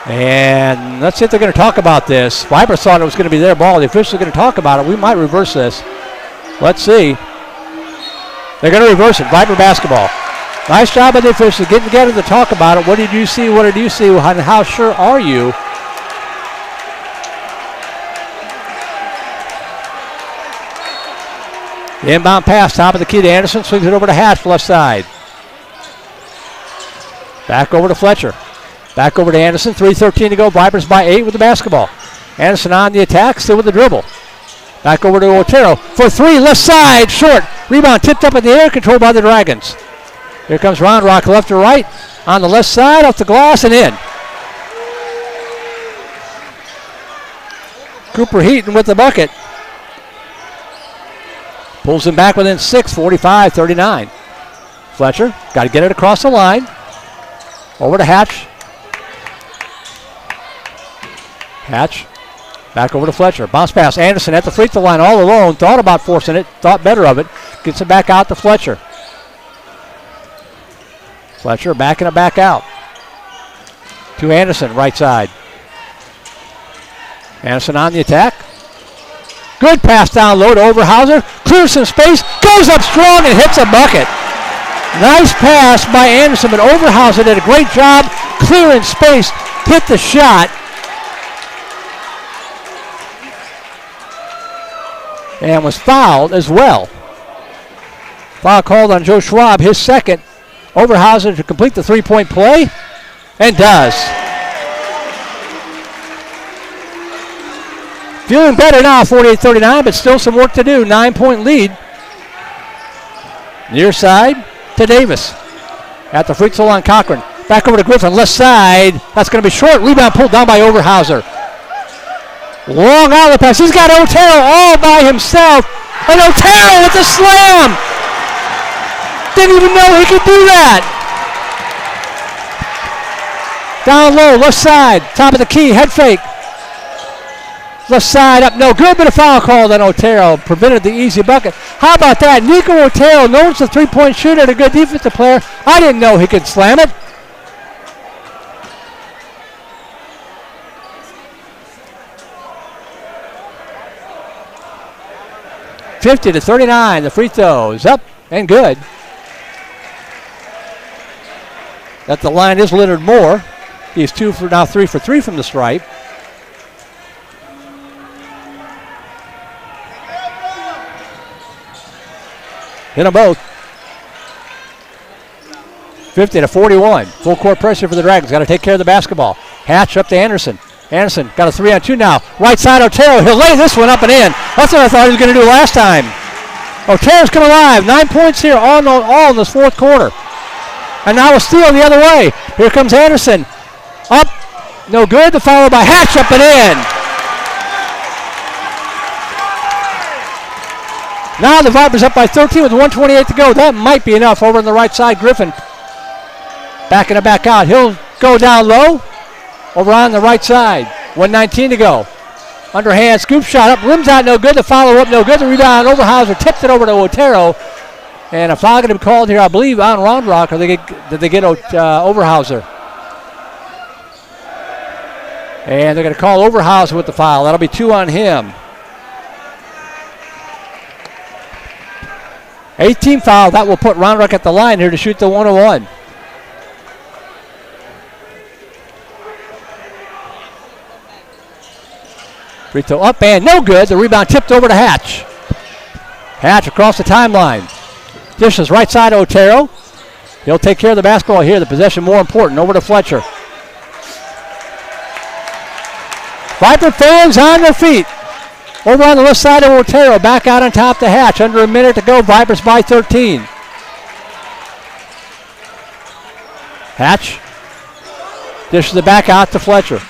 And let's see if they're going to talk about this. Vipers thought it was going to be their ball. The officials are going to talk about it. We might reverse this. Let's see. They're going to reverse it. Viper basketball. Nice job by the officials getting together to talk about it. What did you see? What did you see? And how sure are you? The inbound pass, top of the key to Anderson. Swings it over to Hatch, left side. Back over to Fletcher. Back over to Anderson. 3:13 to go. Vipers by 8 with the basketball. Anderson on the attack, still with the dribble. Back over to Otero for 3, left side, short. Rebound tipped up in the air, controlled by the Dragons. Here comes Round Rock, left to right. On the left side, off the glass and in. Cooper Heaton with the bucket. Pulls him back within 6, 45-39. Fletcher, got to get it across the line. Over to Hatch. Hatch, back over to Fletcher. Bounce pass, Anderson at the free throw line all alone. Thought about forcing it, thought better of it. Gets it back out to Fletcher. Fletcher backing it back out. To Anderson, right side. Anderson on the attack. Good pass down low to Overhauser. Clears some space, goes up strong and hits a bucket. Nice pass by Anderson, but Overhauser did a great job clearing space, hit the shot. And was fouled as well. Foul called on Joe Schwab, his second. Overhauser to complete the three-point play, and does. Feeling better now, 48-39, but still some work to do. 9-point lead. Near side to Davis. At the free throw line, Cochran. Back over to Griffin, left side. That's going to be short. Rebound pulled down by Overhauser. Long outlet pass. He's got Otero all by himself. And Otero with the slam. Didn't even know he could do that. Down low, left side, top of the key, head fake. Left side up, no good, but a foul called on Otero. Prevented the easy bucket. How about that? Nico Otero, known as a three-point shooter and a good defensive player. I didn't know he could slam it. (50-39). The free throw is up and good. At the line is Leonard Moore. He's 3 for 3 from the stripe. Hit them both. 50-41. Full court pressure for the Dragons. Got to take care of the basketball. Hatch up to Anderson. Anderson got a 3-on-2 now. Right side Otero. He'll lay this one up and in. That's what I thought he was going to do last time. Otero's come alive. 9 points here all in this fourth quarter. And now a steal the other way. Here comes Anderson. Up. No good. The foul by Hatch up and in. Now the Vipers up by 13 with 1:28 to go. That might be enough. Over on the right side, Griffin. Backing it back out. He'll go down low. Over on the right side. 1:19 to go. Underhand scoop shot up. Rims out no good. The follow up no good. The rebound. Overhauser tipped it over to Otero. And a foul going to be called here, I believe, on Roundrock. Or did they get Overhauser? And they're going to call Overhauser with the foul. That'll be 2 on him. 18 foul. That will put Roundrock at the line here to shoot the 101. Free throw up and no good. The rebound tipped over to Hatch. Hatch across the timeline. Dishes right side Otero. He'll take care of the basketball here. The possession more important. Over to Fletcher. Viper fans on their feet. Over on the left side of Otero. Back out on top to Hatch. Under a minute to go. Vipers by 13. Hatch dishes it back out to Fletcher.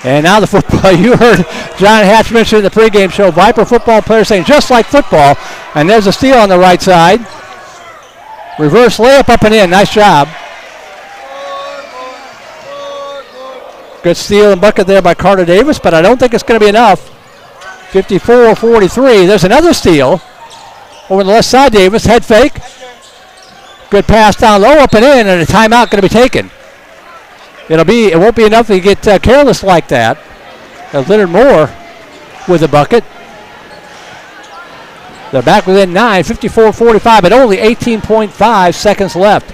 And now the football. You heard John Hatch mention in the pregame show. Viper football players saying just like football. And there's a steal on the right side. Reverse layup up and in. Nice job. Good steal and bucket there by Carter Davis, but I don't think it's going to be enough. 54-43. There's another steal. Over on the left side, Davis. Head fake. Good pass down low, up and in, and a timeout going to be taken. It won't be enough to get careless like that. Leonard Moore with the bucket. They're back within 9, 54-45, but only 18.5 seconds left.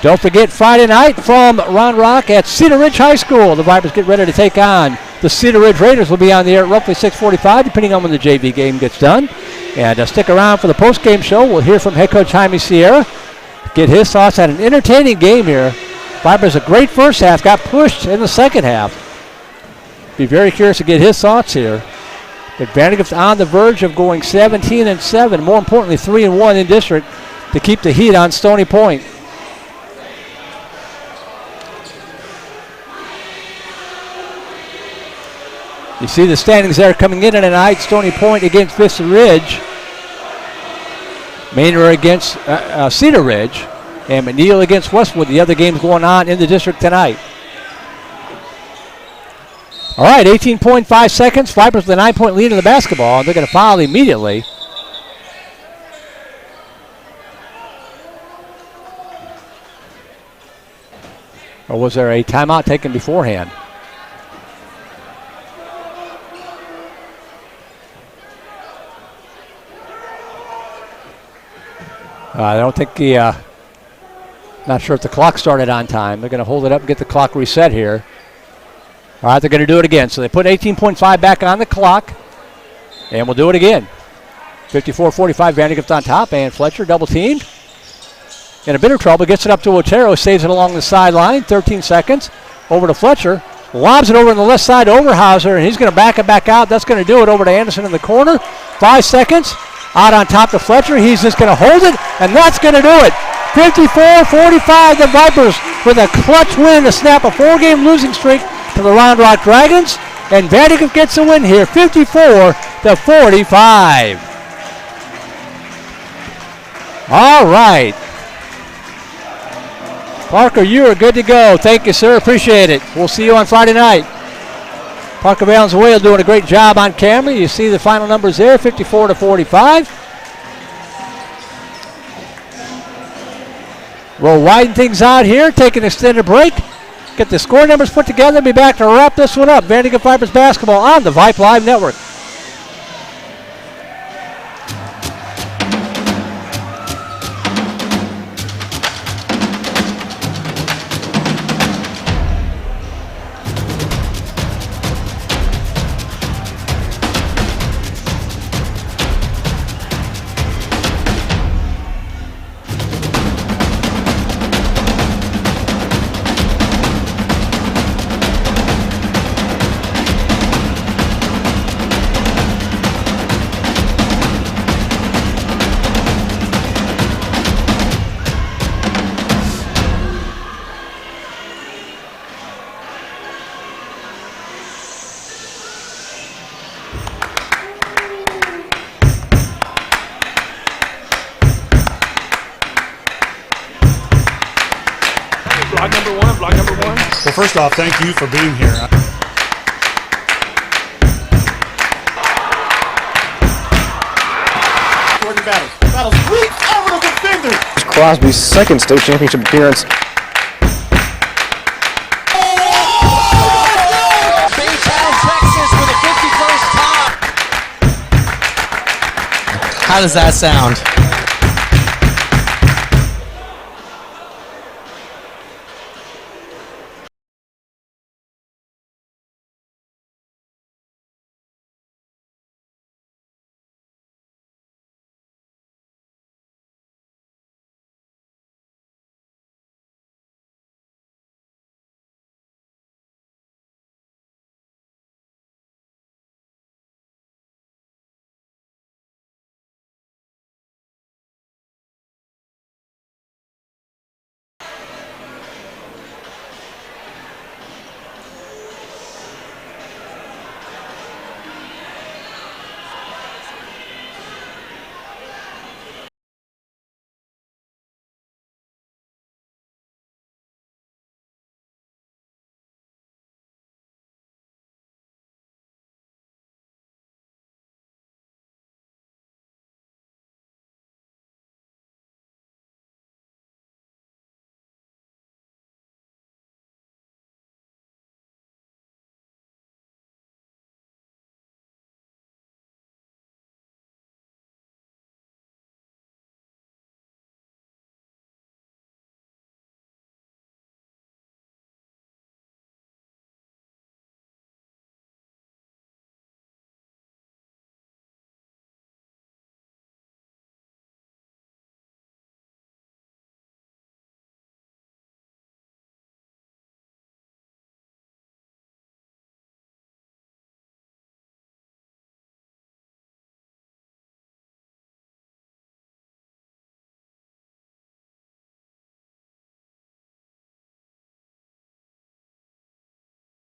Don't forget Friday night from Round Rock at Cedar Ridge High School. The Vipers get ready to take on the Cedar Ridge Raiders. Will be on the air at roughly 6:45, depending on when the JV game gets done. And stick around for the post-game show. We'll hear from head coach Jaime Sierra. Get his thoughts on an entertaining game here. Vipers a great first half, got pushed in the second half. Be very curious to get his thoughts here. But Vandegrift on the verge of going 17-7. More importantly, 3-1 in district to keep the heat on Stony Point. You see the standings there coming in tonight. Stony Point against Vista Ridge. Maynard against Cedar Ridge. And McNeil against Westwood. The other games going on in the district tonight. All right, 18.5 seconds. Vipers with a 9-point lead in the basketball. They're going to foul immediately. Or was there a timeout taken beforehand? I don't think not sure if the clock started on time. They're going to hold it up and get the clock reset here. All right, they're going to do it again. So they put 18.5 back on the clock, and we'll do it again. 54-45, Vandegrift on top, and Fletcher double teamed. In a bit of trouble, gets it up to Otero, saves it along the sideline, 13 seconds. Over to Fletcher, lobs it over on the left side to Overhauser, and he's going to back it back out. That's going to do it over to Anderson in the corner. 5 seconds. Out on top to Fletcher. He's just going to hold it, and that's going to do it. 54-45, the Vipers with a clutch win to snap a 4-game losing streak to the Round Rock Dragons. And Vandegrift gets a win here, 54-45. All right. Parker, you are good to go. Thank you, sir. Appreciate it. We'll see you on Friday night. Parker Valenzuela doing a great job on camera. You see the final numbers there, 54-45. We'll widen things out here, take an extended break, get the score numbers put together, and be back to wrap this one up. Vandegrift Vipers basketball on the Vype Live Network. Block number one. Well, first off, thank you for being here. Jordan Battles sweeps over the defender. Crosby's second state championship appearance. Baytown, Texas with a 51st top. How does that sound?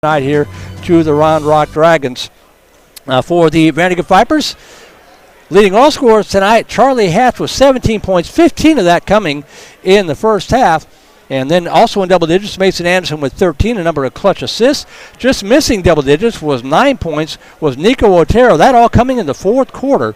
Here to the Round Rock Dragons. For the Vandegrift Vipers, leading all scorers tonight, Charlie Hatch with 17 points, 15 of that coming in the first half. And then also in double digits, Mason Anderson with 13, a number of clutch assists. Just missing double digits was 9 points, was Nico Otero. That all coming in the fourth quarter.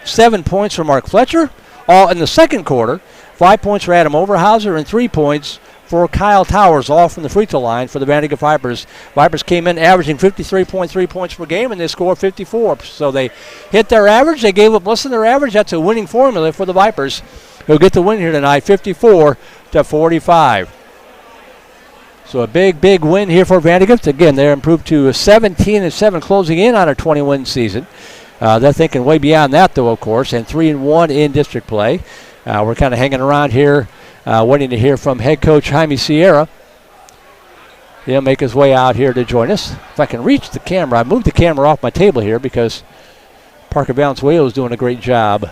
7 points for Mark Fletcher, all in the second quarter. 5 points for Adam Overhauser and 3 points for Kyle Towers, all from the free throw line for the Vandegrift Vipers. Vipers came in averaging 53.3 points per game, and they scored 54. So they hit their average. They gave up less than their average. That's a winning formula for the Vipers, who get the win here tonight, 54-45. So a big, big win here for Vandegrift. Again, they're improved to 17-7, closing in on a 20-win season. They're thinking way beyond that, though, of course, and 3-1 in district play. We're kind of hanging around here, waiting to hear from head coach Jaime Sierra. He'll make his way out here to join us. If I can reach the camera, I moved the camera off my table here because Parker Valenzuela is doing a great job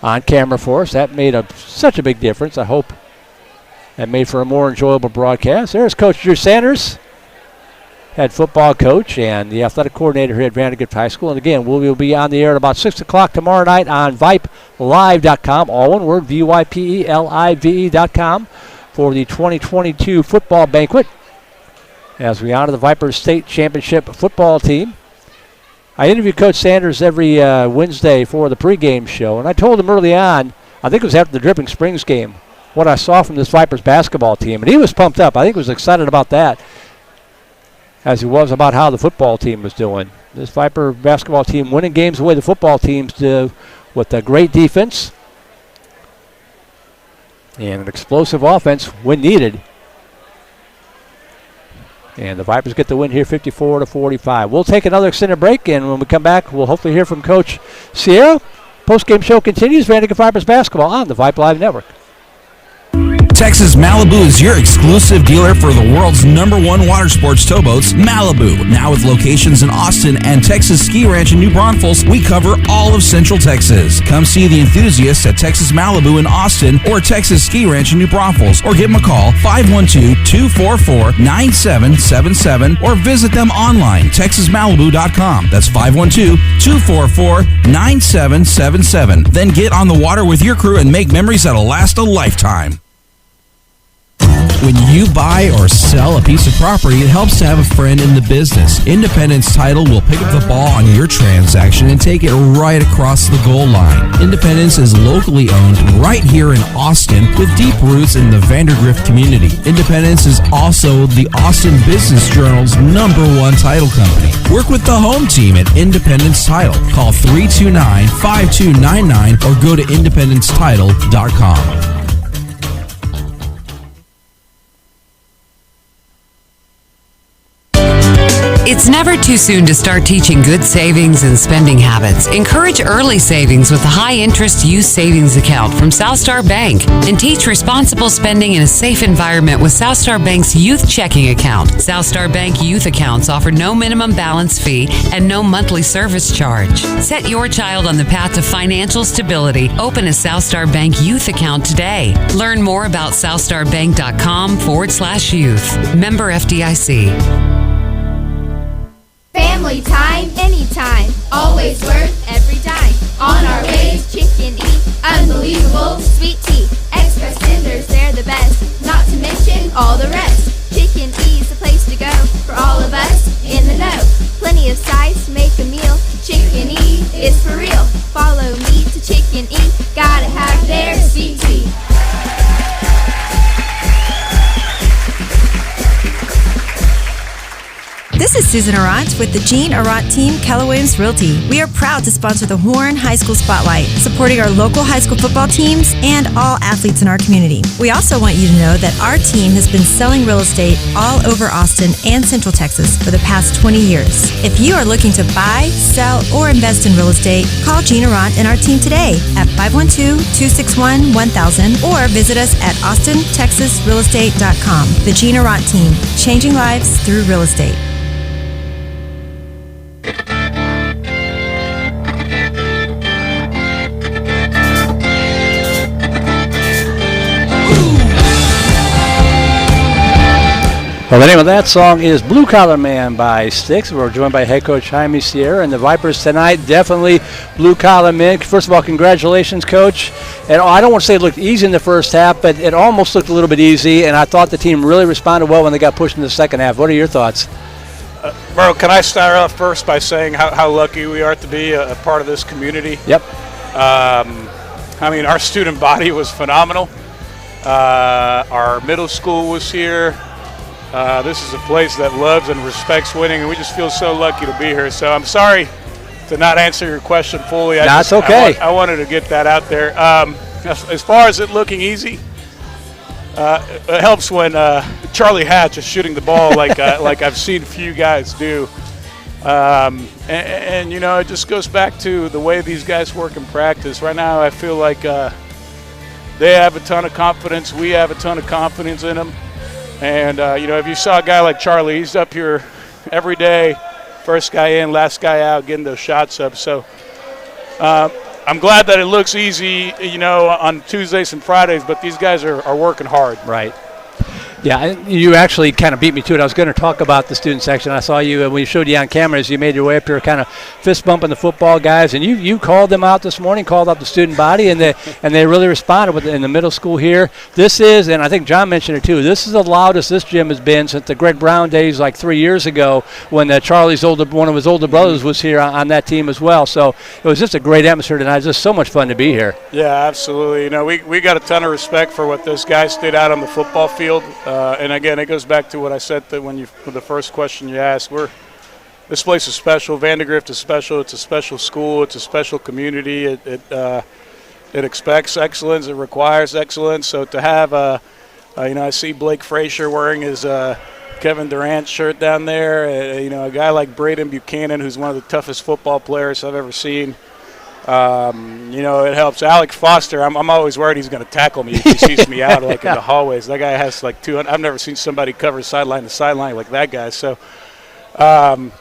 on camera for us. That made such a big difference. I hope that made for a more enjoyable broadcast. There's Coach Drew Sanders, head football coach and the athletic coordinator here at Vandegrift High School. And again, we will be on the air at about 6 o'clock tomorrow night on VypeLive.com, all one word, VYPELIVE.com, for the 2022 football banquet as we honor the Vipers State Championship football team. I interview Coach Sanders every Wednesday for the pregame show, and I told him early on, I think it was after the Dripping Springs game, what I saw from this Vipers basketball team, and he was pumped up. I think he was excited about that as he was about how the football team was doing. This Viper basketball team winning games the way the football teams do, with a great defense and an explosive offense when needed. And the Vipers get the win here 54-45. We'll take another extended break, and when we come back, we'll hopefully hear from Coach Sierra. Post-game show continues. Vandegrift Vipers basketball on the Vype Live Network. Texas Malibu is your exclusive dealer for the world's #1 water sports towboats, Malibu. Now with locations in Austin and Texas Ski Ranch in New Braunfels, we cover all of Central Texas. Come see the enthusiasts at Texas Malibu in Austin or Texas Ski Ranch in New Braunfels, or give them a call, 512-244-9777, or visit them online, texasmalibu.com. That's 512-244-9777. Then get on the water with your crew and make memories that'll last a lifetime. When you buy or sell a piece of property, it helps to have a friend in the business. Independence Title will pick up the ball on your transaction and take it right across the goal line. Independence is locally owned right here in Austin with deep roots in the Vandegrift community. Independence is also the Austin Business Journal's #1 title company. Work with the home team at Independence Title. Call 329-5299 or go to independencetitle.com. It's never too soon to start teaching good savings and spending habits. Encourage early savings with a high-interest youth savings account from Southstar Bank, and teach responsible spending in a safe environment with Southstar Bank's Youth Checking Account. Southstar Bank youth accounts offer no minimum balance fee and no monthly service charge. Set your child on the path to financial stability. Open a Southstar Bank youth account today. Learn more about southstarbank.com/youth. Member FDIC. Family time, anytime. Always worth every dime. On our ways, chicken eat. Unbelievable sweet tea. Express tenders, they're the best. Not to mention all the rest. Chicken E's the place to go for all of us in the know. Plenty of size to make a meal. Chicken E is for real. Follow me to Chicken E. Gotta have their sweet tea. This is Susan Arant with the Jean Arant Team, Keller Williams Realty. We are proud to sponsor the Horn High School Spotlight, supporting our local high school football teams and all athletes in our community. We also want you to know that our team has been selling real estate all over Austin and Central Texas for the past 20 years. If you are looking to buy, sell, or invest in real estate, call Jean Arant and our team today at 512-261-1000 or visit us at austintexasrealestate.com. The Jean Arant Team, changing lives through real estate. Well, the name of that song is Blue Collar Man by Styx. We're joined by head coach Jaime Sierra, and the Vipers tonight, definitely blue collar men. First of all, congratulations, coach. And I don't want to say it looked easy in the first half, but it almost looked a little bit easy, and I thought the team really responded well when they got pushed in the second half. What are your thoughts? Merle, can I start off first by saying how lucky we are to be a part of this community? Yep. I mean, our student body was phenomenal. Our middle school was here. This is a place that loves and respects winning, and we just feel so lucky to be here. So I'm sorry to not answer your question fully. That's okay. I wanted to get that out there. As far as it looking easy, it helps when Charlie Hatch is shooting the ball like I've seen few guys do. And you know, it just goes back to the way these guys work in practice. Right now I feel like they have a ton of confidence. We have a ton of confidence in them. And, you know, if you saw a guy like Charlie, he's up here every day, first guy in, last guy out, getting those shots up. So I'm glad that it looks easy, on Tuesdays and Fridays, but these guys are working hard. Right. Yeah, you actually kind of beat me to it. I was going to talk about the student section. I saw you, and we showed you on camera as you made your way up here, kind of fist bumping the football guys, and you called them out this morning, called out the student body, and they really responded in the middle school here. This is, and I think John mentioned it too, this is the loudest this gym has been since the Greg Brown days like 3 years ago when Charlie's one of his older brothers was here on that team as well. So it was just a great atmosphere tonight. It's just so much fun to be here. Yeah, absolutely. We got a ton of respect for what those guys did out on the football field. And again, it goes back to what I said that with the first question you asked. This place is special. Vandegrift is special. It's a special school. It's a special community. It expects excellence. It requires excellence. So to have I see Blake Frazier wearing his Kevin Durant shirt down there. A guy like Braden Buchanan, who's one of the toughest football players I've ever seen. It helps. Alec Foster, I'm always worried he's going to tackle me if he sees me out in the hallways. That guy has 200. I've never seen somebody cover sideline to sideline like that guy. So,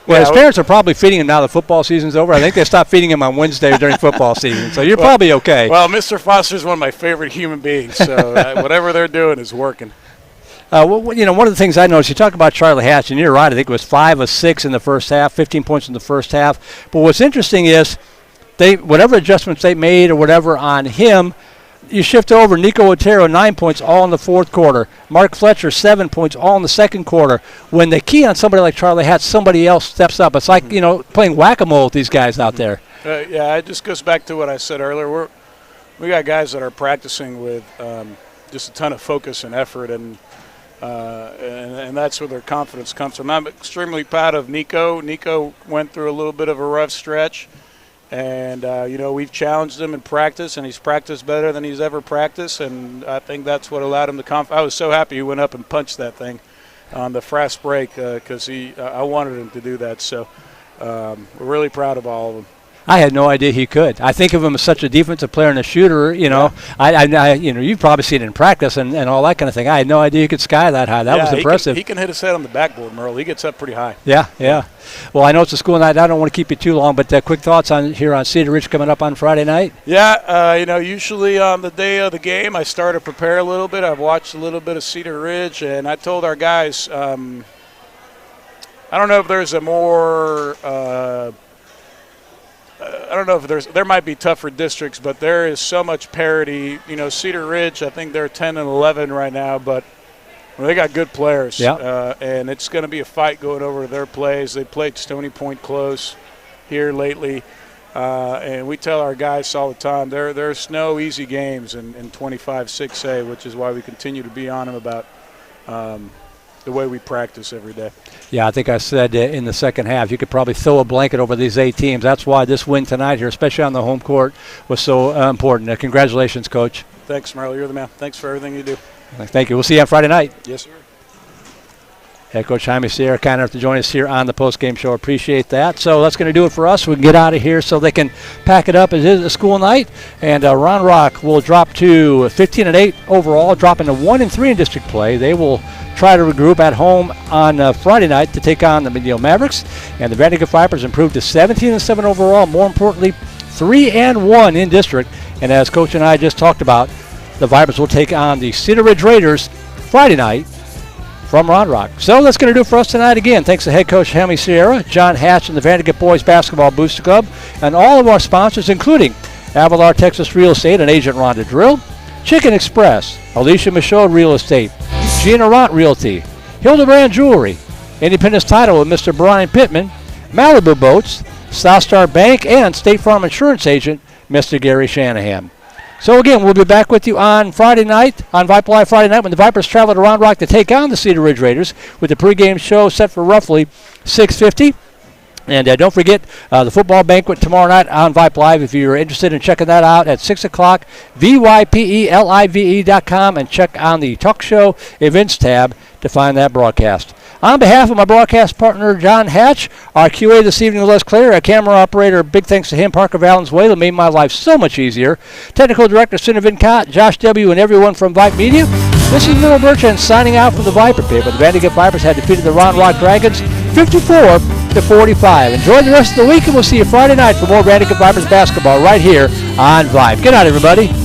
his parents are probably feeding him now the football season's over. I think they stopped feeding him on Wednesday during football season. So you're probably okay. Well, Mr. Foster's one of my favorite human beings. So whatever they're doing is working. One of the things I noticed, you talk about Charlie Hatch, and you're right. I think it was 5 of 6 in the first half, 15 points in the first half. But what's interesting is, whatever adjustments they made or whatever on him, you shift over. Nico Otero, 9 points, all in the fourth quarter. Mark Fletcher, 7 points, all in the second quarter. When they key on somebody like Charlie Hatch, somebody else steps up. It's like, playing whack-a-mole with these guys out there. It just goes back to what I said earlier. We got guys that are practicing with just a ton of focus and effort, and that's where their confidence comes from. I'm extremely proud of Nico. Nico went through a little bit of a rough stretch. And, we've challenged him in practice, and he's practiced better than he's ever practiced, and I think that's what allowed him to I was so happy he went up and punched that thing on the fast break because I wanted him to do that. So we're really proud of all of them. I had no idea he could. I think of him as such a defensive player and a shooter. You've probably seen it in practice and all that kind of thing. I had no idea he could sky that high. That was impressive. He can hit his head on the backboard, Merle. He gets up pretty high. Yeah. Well, I know it's a school night. I don't want to keep you too long, but quick thoughts on Cedar Ridge coming up on Friday night? Yeah, usually on the day of the game, I start to prepare a little bit. I've watched a little bit of Cedar Ridge, and I told our guys, I don't know if there's a more I don't know if there might be tougher districts, but there is so much parity. Cedar Ridge, I think they're 10 and 11 right now, but they got good players. Yeah. And it's going to be a fight going over to their plays. They played Stony Point close here lately, and we tell our guys all the time there's no easy games in 25-6A, which is why we continue to be on them about the way we practice every day. Yeah, I think I said in the second half, you could probably throw a blanket over these 8 teams. That's why this win tonight here, especially on the home court, was so important. Congratulations, Coach. Thanks, Merle. You're the man. Thanks for everything you do. Thank you. We'll see you on Friday night. Yes, sir. Head Coach Jaime Sierra, kind enough to join us here on the postgame show. Appreciate that. So that's going to do it for us. We can get out of here so they can pack it up. It is a school night, and Round Rock will drop to 15-8 overall, dropping to 1-3 in district play. They will try to regroup at home on Friday night to take on the Medill Mavericks, and the Vandegrift Vipers improved to 17-7 overall. More importantly, 3-1 in district. And as Coach and I just talked about, the Vipers will take on the Cedar Ridge Raiders Friday night from Round Rock. So that's going to do it for us tonight. Again, thanks to head coach Jaime Sierra, John Hatch, and the Vandegrift Boys Basketball Booster Club, and all of our sponsors, including Avalar Texas Real Estate and Agent Rhonda Drill, Chicken Express, Alicia Michaud Real Estate, Gina Ront Realty, Hildebrand Jewelry, Independence Title with Mr. Brian Pittman, Malibu Boats, South Star Bank, and State Farm Insurance Agent Mr. Gary Shanahan. So again, we'll be back with you on Friday night, on Vype Live Friday night, when the Vipers travel to Round Rock to take on the Cedar Ridge Raiders, with the pregame show set for roughly 6:50. And don't forget the football banquet tomorrow night on Vype Live. If you're interested in checking that out at 6 o'clock, vypelive.com, and check on the talk show events tab to find that broadcast. On behalf of my broadcast partner, John Hatch, our QA this evening, Les Clare, our camera operator, big thanks to him, Parker Valenzuela, made my life so much easier. Technical director, Cinna Vincott, Josh W., and everyone from Vype Media. This is Merle Bertrand signing out from the Viper Pit, but the Vandegrift Vipers had defeated the Round Rock Dragons 54 45. Enjoy the rest of the week, and we'll see you Friday night for more Vandegrift Vipers basketball right here on Vype. Good night, everybody.